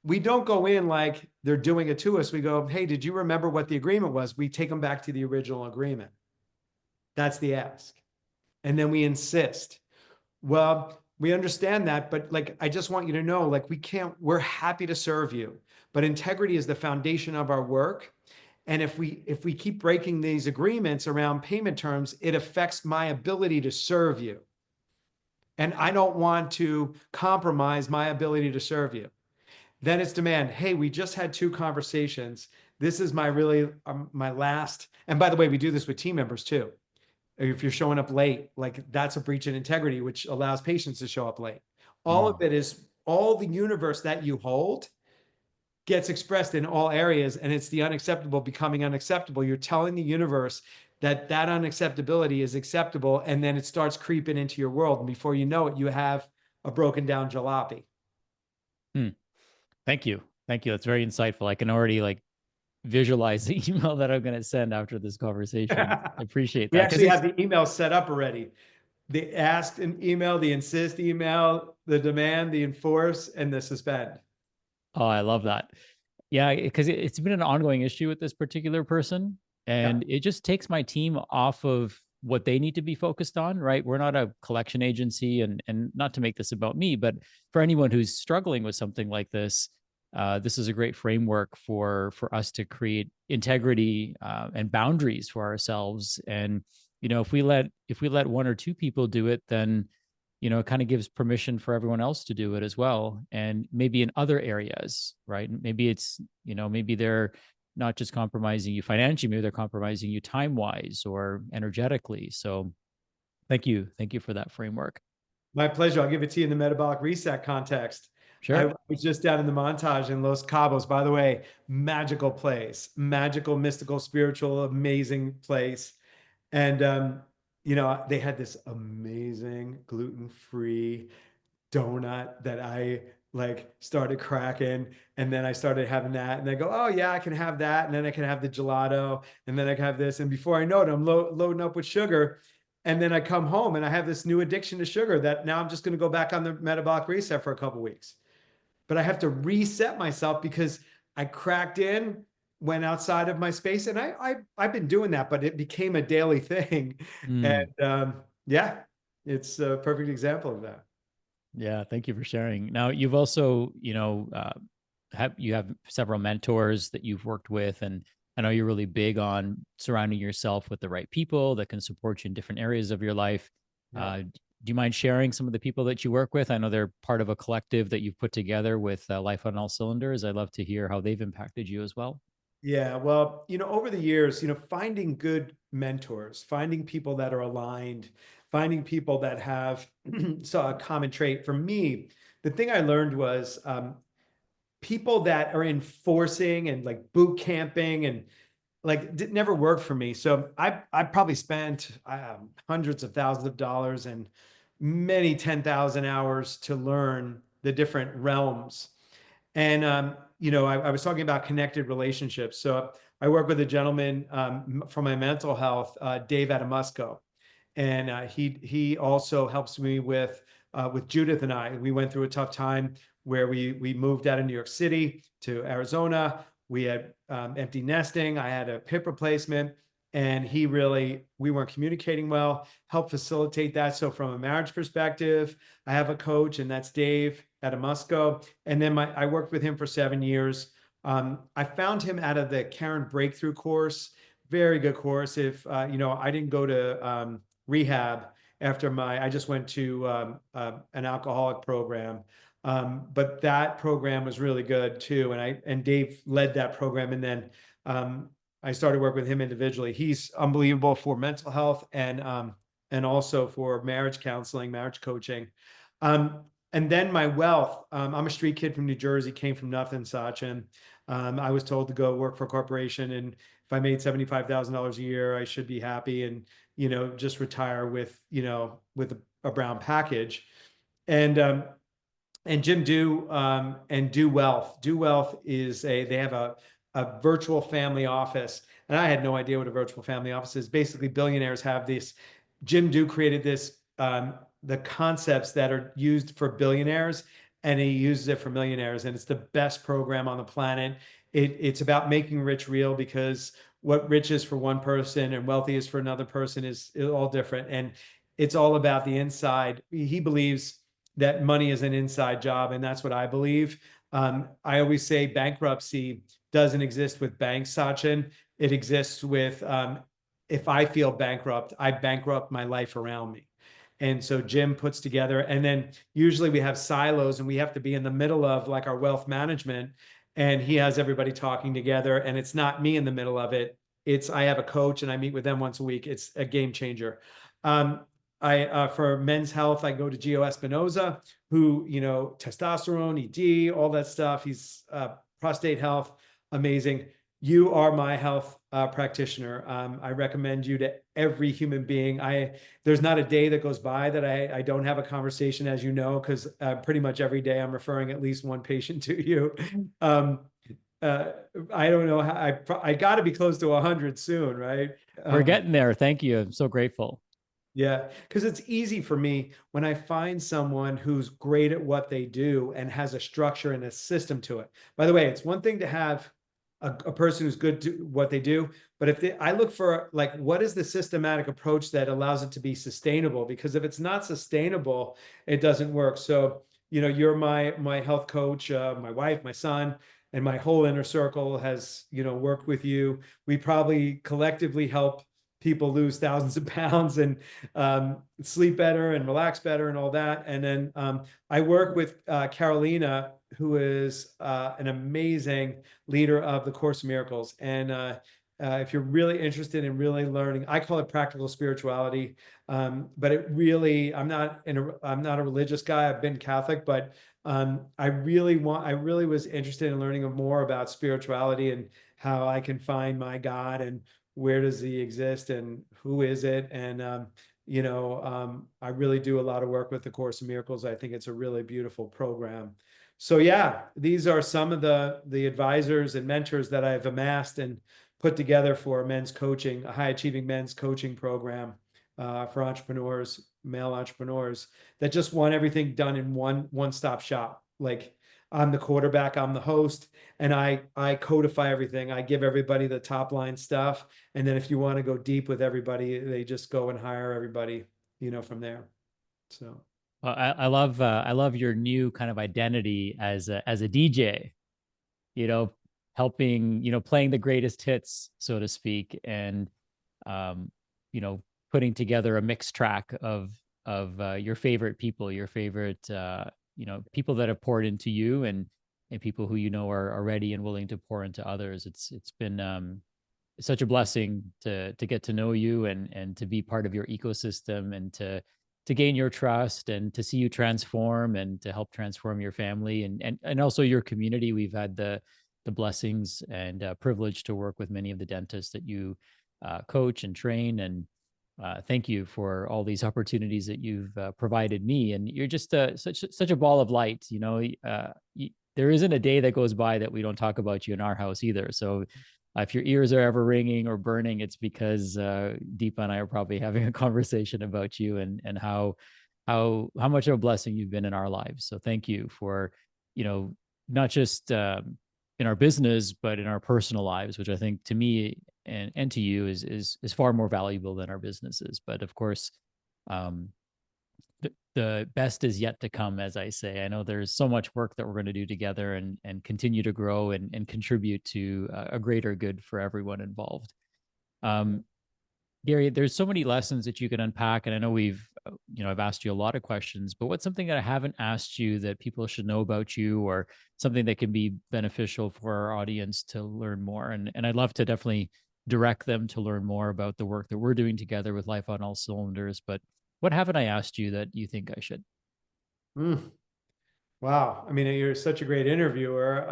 [SPEAKER 2] We don't go in like they're doing it to us. We go, hey, did you remember what the agreement was? We take them back to the original agreement. That's the ask. And then we insist. Well, we understand that, but like, I just want you to know, like, we're happy to serve you, but integrity is the foundation of our work. And if we keep breaking these agreements around payment terms, it affects my ability to serve you. And I don't want to compromise my ability to serve you. Then it's demand. Hey, we just had 2 conversations. This is my last. And by the way, we do this with team members too. If you're showing up late, like that's a breach in integrity, which allows patients to show up late. All of
[SPEAKER 1] hmm.
[SPEAKER 2] it is all the universe that you hold gets expressed in all areas, and it's the unacceptable becoming unacceptable. You're telling the universe that unacceptability is acceptable, and then it starts creeping into your world. And before you know it, you have a broken down jalopy.
[SPEAKER 1] Hmm. Thank you. Thank you. That's very insightful. I can already like visualize the email that I'm going to send after this conversation. I appreciate
[SPEAKER 2] We
[SPEAKER 1] that because
[SPEAKER 2] actually have
[SPEAKER 1] it's,
[SPEAKER 2] the email set up already. The ask and email, the insist email, the demand, the enforce, and the suspend.
[SPEAKER 1] oh, I love that. Yeah, because it's been an ongoing issue with this particular person,
[SPEAKER 2] Yeah.
[SPEAKER 1] and it just takes my team off of what they need to be focused on, right? We're not a collection agency, and not to make this about me, but for anyone who's struggling with something like this is a great framework for us to create integrity and boundaries for ourselves. And if we let 1 or 2 people do it, then it kind of gives permission for everyone else to do it as well. And maybe in other areas, right? Maybe maybe they're not just compromising you financially, maybe they're compromising you time wise or energetically. So thank you. Thank you for that framework.
[SPEAKER 2] My pleasure. I'll give it to you in the metabolic reset context. I
[SPEAKER 1] Sure.
[SPEAKER 2] was just down in the Montage in Los Cabos, by the way, magical place, magical, mystical, spiritual, amazing place. And, they had this amazing gluten-free donut that I like started cracking. And then I started having that. And I go, oh, yeah, I can have that. And then I can have the gelato. And then I can have this. And before I know it, I'm loading up with sugar. And then I come home and I have this new addiction to sugar that now I'm just going to go back on the metabolic reset for a couple of weeks. But I have to reset myself because I cracked in, went outside of my space. And I've been doing that, but it became a daily thing.
[SPEAKER 1] Mm.
[SPEAKER 2] And yeah, it's a perfect example of that.
[SPEAKER 1] Yeah, thank you for sharing. Now, you've also, have several mentors that you've worked with, and I know you're really big on surrounding yourself with the right people that can support you in different areas of your life.
[SPEAKER 2] Yeah.
[SPEAKER 1] Do you mind sharing some of the people that you work with? I know they're part of a collective that you've put together with Life on All Cylinders. I'd love to hear how they've impacted you as well.
[SPEAKER 2] Yeah, well, over the years, finding good mentors, finding people that are aligned, finding people that have so a common trait. For me, the thing I learned was people that are enforcing and like boot camping and like never worked for me. So I probably spent hundreds of thousands of dollars and many 10,000 hours to learn the different realms. And I was talking about connected relationships. So I work with a gentleman from my mental health, Dave Adamusko, and he also helps me with with Judith and I. We went through a tough time where we moved out of New York City to Arizona. We had empty nesting. I had a hip replacement, and we weren't communicating well, helped facilitate that. So from a marriage perspective, I have a coach, and that's Dave Adamusko. And then I worked with him for 7 years. I found him out of the Karen Breakthrough course. Very good course. If I didn't go to rehab after I just went to an alcoholic program. But that program was really good too. And Dave led that program. And then I started working with him individually. He's unbelievable for mental health and also for marriage counseling, marriage coaching. And then my wealth. I'm a street kid from New Jersey, came from nothing, Sachin. I was told to go work for a corporation, and if I made $75,000 a year, I should be happy and, just retire with a brown package. And Jim and Do Wealth. Do Wealth they have a virtual family office. And I had no idea what a virtual family office is. Basically, billionaires have this. Jim Do created this, the concepts that are used for billionaires, and he uses it for millionaires. And it's the best program on the planet. It's about making rich real, because what rich is for one person and wealthy is for another person is all different. And it's all about the inside. He believes that money is an inside job, and that's what I believe. I always say bankruptcy doesn't exist with banks, Sachin. It exists with, if I feel bankrupt, I bankrupt my life around me. And so Jim puts together, and then usually we have silos, and we have to be in the middle of like our wealth management, and he has everybody talking together, and it's not me in the middle of it. I have a coach, and I meet with them once a week. It's a game changer. For men's health, I go to Gio Espinoza, who, testosterone, ED, all that stuff. He's prostate health, amazing. You are my health practitioner. I recommend you to every human being. There's not a day that goes by that I don't have a conversation, as you know, because pretty much every day I'm referring at least one patient to you. I don't know how I got to be close to 100 soon, right?
[SPEAKER 1] We're getting there. Thank you. I'm so grateful.
[SPEAKER 2] Yeah, because it's easy for me when I find someone who's great at what they do and has a structure and a system to it. By the way, it's one thing to have a person who's good to what they do, but I look for, like, what is the systematic approach that allows it to be sustainable? Because if it's not sustainable, it doesn't work. So, you're my health coach, my wife, my son, and my whole inner circle has, worked with you. We probably collectively help people lose thousands of pounds and sleep better and relax better and all that. And then I work with Carolina, who is an amazing leader of the Course in Miracles. And if you're really interested in really learning, I call it practical spirituality. But I'm not a religious guy. I've been Catholic, but I really was interested in learning more about spirituality and how I can find my God and where does he exist and who is it? And, I really do a lot of work with the Course in Miracles. I think it's a really beautiful program. So yeah, these are some of the advisors and mentors that I've amassed and put together for men's coaching, a high achieving men's coaching program for entrepreneurs, male entrepreneurs that just want everything done in one-stop shop. Like, I'm the quarterback, I'm the host, and I codify everything. I give everybody the top line stuff. And then if you want to go deep with everybody, they just go and hire everybody, from there. So.
[SPEAKER 1] Well, I love your new kind of identity as a DJ, helping, playing the greatest hits, so to speak, and, putting together a mixed track of your favorite people, your favorite, people that have poured into you and people who, are ready and willing to pour into others. It's been such a blessing to get to know you and to be part of your ecosystem and to gain your trust and to see you transform and to help transform your family and also your community. We've had the blessings and privilege to work with many of the dentists that you coach and train. And thank you for all these opportunities that you've provided me. And you're just such a ball of light. There isn't a day that goes by that we don't talk about you in our house either. So if your ears are ever ringing or burning, it's because Deepa and I are probably having a conversation about you and how how much of a blessing you've been in our lives. So thank you for, you know, not just in our business, but in our personal lives, which I think to me and to you is far more valuable than our businesses. But of course, um, the best is yet to come, as I say. I know there's so much work that we're going to do together and continue to grow and contribute to a greater good for everyone involved. Um, Gary, there's so many lessons that you can unpack, and I know I've asked you a lot of questions, but what's something that I haven't asked you that people should know about you, or something that can be beneficial for our audience to learn more? And I'd love to definitely direct them to learn more about the work that we're doing together with Life on All Cylinders. But what haven't I asked you that you think I should?
[SPEAKER 2] Mm, wow. I mean, you're such a great interviewer.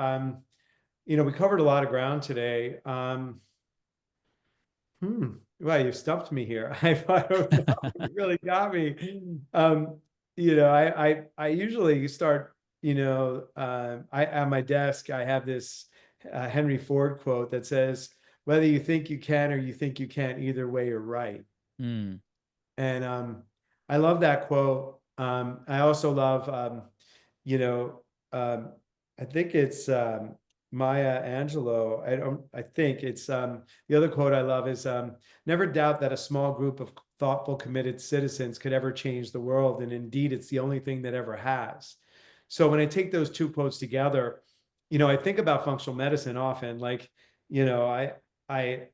[SPEAKER 2] We covered a lot of ground today. Wow, you stumped me here. I don't know. You really got me. I usually start, I at my desk, I have this Henry Ford quote that says, whether you think you can or you think you can't, either way, you're right.
[SPEAKER 1] Mm,
[SPEAKER 2] And I love that quote. I also love, you know, um, I think it's Maya Angelou. I think it's the other quote I love is never doubt that a small group of thoughtful, committed citizens could ever change the world. And indeed, it's the only thing that ever has. So when I take those two quotes together, I think about functional medicine often. Like, you know,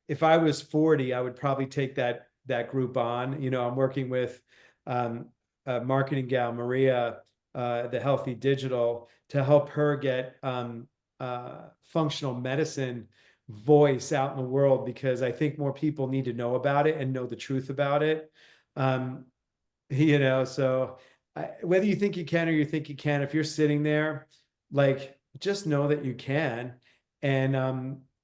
[SPEAKER 2] if I was 40, I would probably take that group on. I'm working with a marketing gal, Maria, the Healthy Digital, to help her get functional medicine voice out in the world, because I think more people need to know about it and know the truth about it. Um, so whether you think you can or you think you can, if you're sitting there, like, just know that you can. And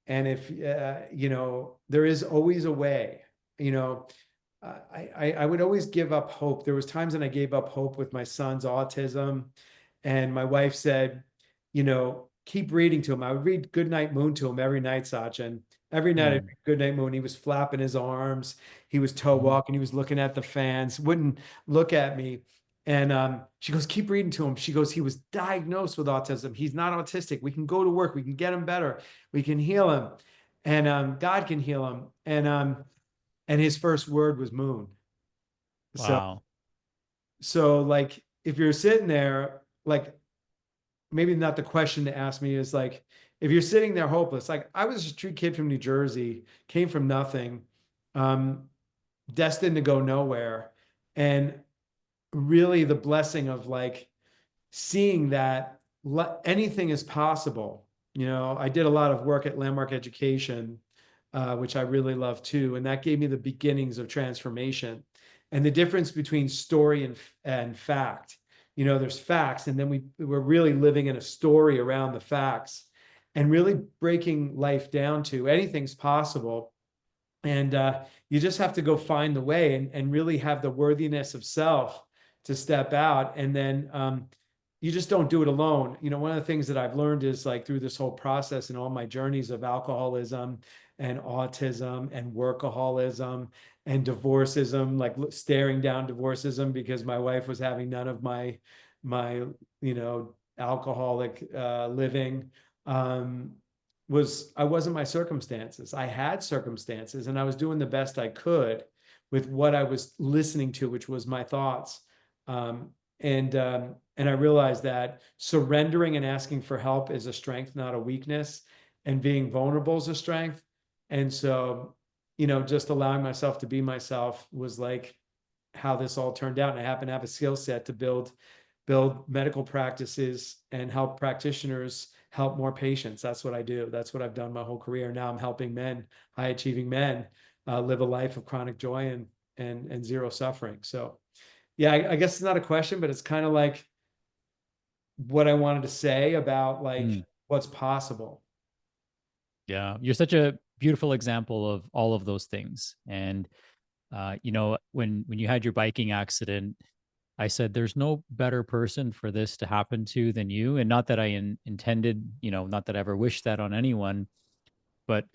[SPEAKER 2] if there is always a way. you know I would always give up hope. There was times when I gave up hope with my son's autism, and my wife said, keep reading to him. I would read Goodnight Moon to him every night, Sachin. Every night I'd
[SPEAKER 1] mm,
[SPEAKER 2] read Goodnight Moon. He was flapping his arms, he was toe
[SPEAKER 1] mhm.
[SPEAKER 2] walking, he was looking at the fans, wouldn't look at me. And she goes, keep reading to him. She goes, he was diagnosed with autism. He's not autistic. We can go to work. We can get him better. We can heal him. And God can heal him. And his first word was moon. So,
[SPEAKER 1] Wow.
[SPEAKER 2] like, if you're sitting there, like, maybe not the question to ask me is like, if you're sitting there hopeless, like, I was a street kid from New Jersey, came from nothing, um, destined to go nowhere. And really the blessing of, like, seeing that anything is possible. I did a lot of work at Landmark Education, which I really love too. And that gave me the beginnings of transformation. And the difference between story and fact. There's facts, and then we're really living in a story around the facts, and really breaking life down to anything's possible. And you just have to go find the way, and really have the worthiness of self to step out. And then you just don't do it alone. One of the things that I've learned is, like, through this whole process and all my journeys of alcoholism and autism and workaholism and divorceism, like staring down divorceism because my wife was having none of my alcoholic living. um, I wasn't my circumstances. I had circumstances, and I was doing the best I could with what I was listening to, which was my thoughts. Um, and I realized that surrendering and asking for help is a strength, not a weakness, and being vulnerable is a strength. And so, just allowing myself to be myself was, like, how this all turned out. And I happen to have a skill set to build medical practices and help practitioners help more patients. That's what I do. That's what I've done my whole career. Now I'm helping men, high achieving men, live a life of chronic joy and zero suffering. So yeah, I guess it's not a question, but it's kind of like what I wanted to say about, like,
[SPEAKER 1] Mm,
[SPEAKER 2] what's possible.
[SPEAKER 1] yeah. You're such a beautiful example of all of those things. And when you had your biking accident, I said there's no better person for this to happen to than you. And not that I intended, not that I ever wished that on anyone, but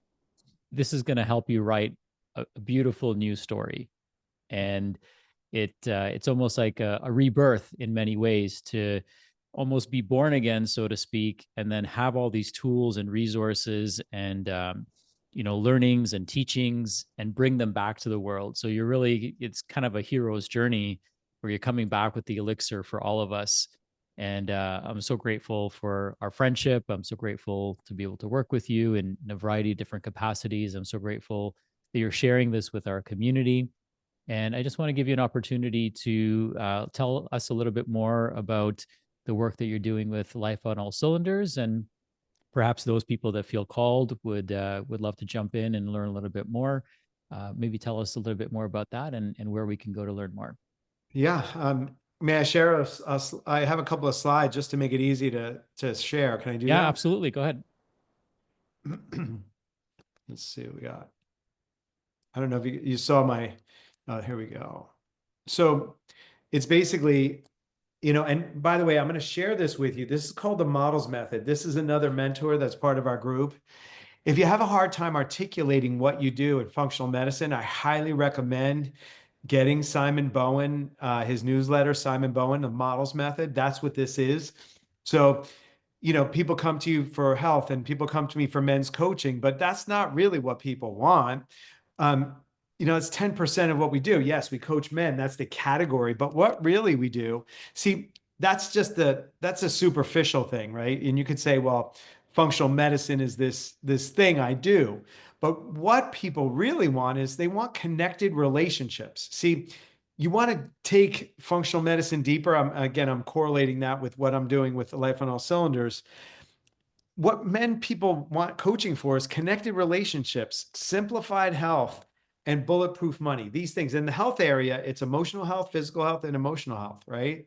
[SPEAKER 1] this is going to help you write a beautiful new story. And it's almost like a rebirth in many ways, to almost be born again, so to speak, and then have all these tools and resources and learnings and teachings, and bring them back to the world. So it's kind of a hero's journey where you're coming back with the elixir for all of us. And I'm so grateful for our friendship. I'm so grateful to be able to work with you in a variety of different capacities. I'm so grateful that you're sharing this with our community. And I just want to give you an opportunity to tell us a little bit more about the work that you're doing with Life on All Cylinders, and perhaps those people that feel called would love to jump in and learn a little bit more. Maybe tell us a little bit more about that, and where we can go to learn more.
[SPEAKER 2] Yeah. May I share I have a couple of slides just to make it easy to share. Can I do
[SPEAKER 1] Yeah,
[SPEAKER 2] that?
[SPEAKER 1] absolutely. Go ahead.
[SPEAKER 2] Let's see what we got. I don't know if you saw my, here we go. So it's basically, and by the way, I'm going to share this with you. This is called the models method. This is another mentor that's part of our group. If you have a hard time articulating what you do in functional medicine, I highly recommend getting Simon Bowen, his newsletter, Simon Bowen, the models method. That's what this is. So, people come to you for health and people come to me for men's coaching, but that's not really what people want. Um, it's 10% of what we do. Yes, we coach men. That's the category. But what really we do, see, that's a superficial thing, right? And you could say, well, functional medicine is this thing I do. But what people really want is they want connected relationships. See, you want to take functional medicine deeper. I'm correlating that with what I'm doing with Life on All Cylinders. What people want coaching for is connected relationships, simplified health, and bulletproof money. These things in the health area, it's emotional health, physical health, and emotional health, right?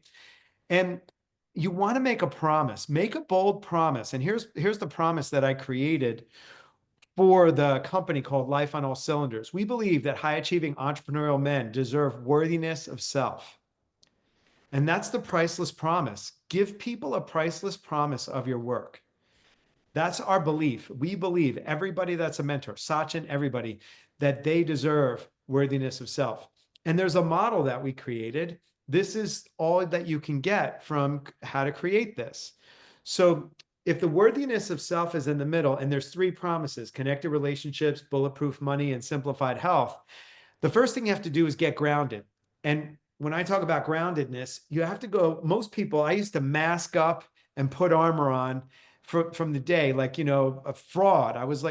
[SPEAKER 2] And you want to make a promise, make a bold promise. And here's the promise that I created for the company called Life on All Cylinders. We believe that high achieving entrepreneurial men deserve worthiness of self. And that's the priceless promise. Give people a priceless promise of your work. That's our belief. We believe everybody that's a mentor, Sachin, everybody, that they deserve worthiness of self. And there's a model that we created. This is all that you can get from how to create this. So if the worthiness of self is in the middle, and there's 3 promises: connected relationships, bulletproof money, and simplified health, the first thing you have to do is get grounded. And when I talk about groundedness, you have to go, most people, I used to mask up and put armor on from the day, like, a fraud. I was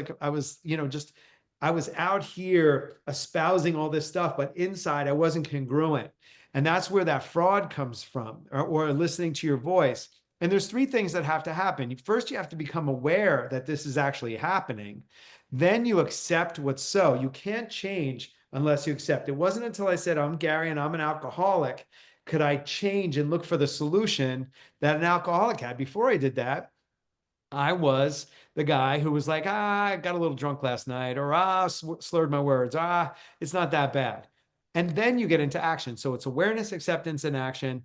[SPEAKER 2] I was out here espousing all this stuff, but inside I wasn't congruent. And that's where that fraud comes from, or listening to your voice. And there's 3 things that have to happen. First, you have to become aware that this is actually happening. Then you accept what's so. You can't change unless you accept. It wasn't until I said, I'm Gary and I'm an alcoholic, could I change and look for the solution that an alcoholic had. Before I did that, I was the guy who was like, I got a little drunk last night, or slurred my words. It's not that bad. And then you get into action. So it's awareness, acceptance, and action.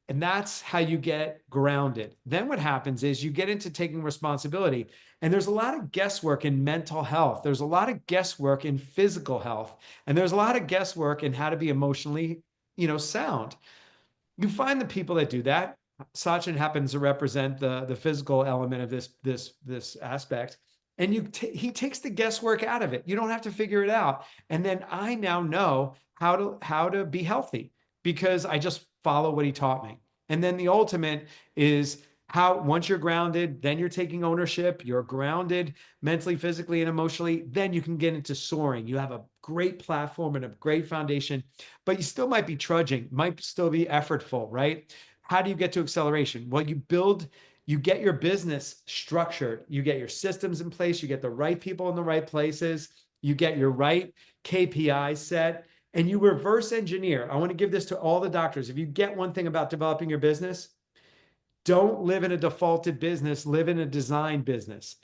[SPEAKER 2] And that's how you get grounded. Then what happens is you get into taking responsibility. And there's a lot of guesswork in mental health. There's a lot of guesswork in physical health. And there's a lot of guesswork in how to be emotionally, sound. You find the people that do that. Sachin happens to represent the physical element of this aspect. And he takes the guesswork out of it. You don't have to figure it out. And then I now know how to be healthy, because I just follow what he taught me. And then the ultimate is how, once you're grounded, then you're taking ownership, you're grounded mentally, physically, and emotionally, then you can get into soaring. You have a great platform and a great foundation, but you still might be trudging, might still be effortful, right? How do you get to acceleration? Well, you get your business structured, you get your systems in place, you get the right people in the right places, you get your right KPI set, and you reverse engineer. I want to give this to all the doctors. If you get one thing about developing your business, don't live in a defaulted business, live in a design business.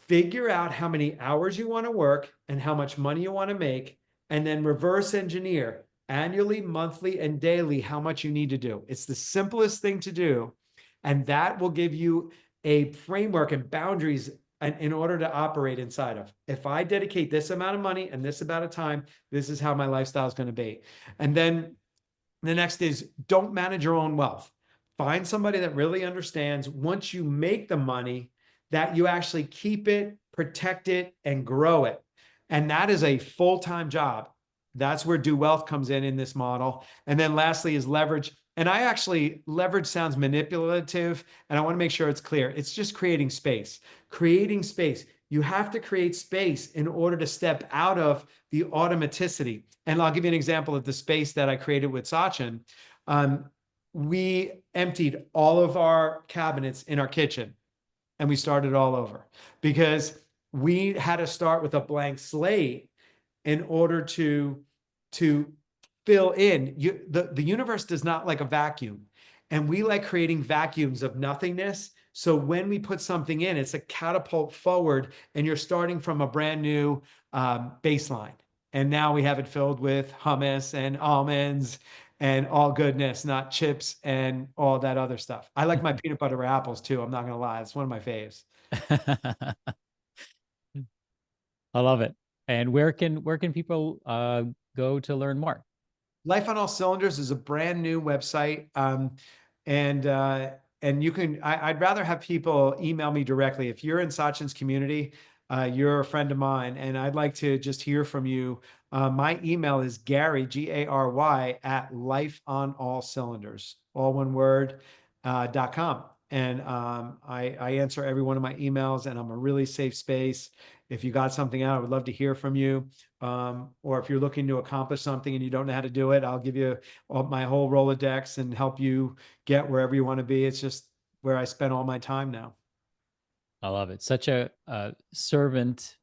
[SPEAKER 2] Figure out how many hours you want to work and how much money you want to make, and then reverse engineer annually, monthly, and daily how much you need to do. It's the simplest thing to do, and that will give you a framework and boundaries in order to operate inside of. If I dedicate this amount of money and this amount of time, this is how my lifestyle is going to be. And then The next is don't manage your own wealth. Find somebody that really understands once you make the money that you actually keep it, protect it, and grow it. And that is a full-time job. That's where Do Wealth comes in this model. And then lastly is leverage. And I actually, leverage sounds manipulative, and I want to make sure it's clear. It's just creating space. Creating space. You have to create space in order to step out of the automaticity. And I'll give you an example of the space that I created with Sachin. We emptied all of our cabinets in our kitchen and we started all over because we had to start with a blank slate in order to fill in. The universe does not like a vacuum, and we like creating vacuums of nothingness. So when we put something in, it's a catapult forward, and you're starting from a brand new baseline. And now we have it filled with hummus and almonds and all goodness, not chips and all that other stuff. I like my peanut butter apples too. I'm not gonna lie, it's one of my faves.
[SPEAKER 1] I love it. And where can people go to learn more?
[SPEAKER 2] Life on All Cylinders is a brand new website. And and you can, I'd rather have people email me directly. If you're in Sachin's community, you're a friend of mine, and I'd like to just hear from you. My email is Gary, Gary, at lifeonallcylinders, all one word, .com. And I answer every one of my emails, and I'm a really safe space. If you got something out, I would love to hear from you. Or if you're looking to accomplish something and you don't know how to do it, I'll give you my whole Rolodex and help you get wherever you want to be. It's just where I spend all my time now.
[SPEAKER 1] I love it. Such a servant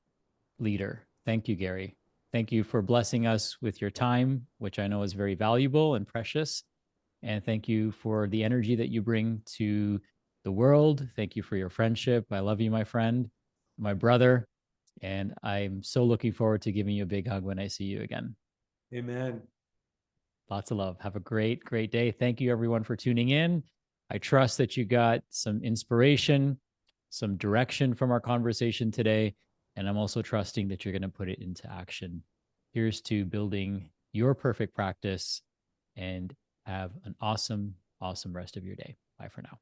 [SPEAKER 1] leader. Thank you, Gary. Thank you for blessing us with your time, which I know is very valuable and precious. And thank you for the energy that you bring to the world. Thank you for your friendship. I love you, my friend, my brother. And I'm so looking forward to giving you a big hug when I see you again.
[SPEAKER 2] Amen.
[SPEAKER 1] Lots of love. Have a great, great day. Thank you, everyone, for tuning in. I trust that you got some inspiration, some direction from our conversation today. And I'm also trusting that you're going to put it into action. Here's to building your perfect practice, and have an awesome, awesome rest of your day. Bye for now.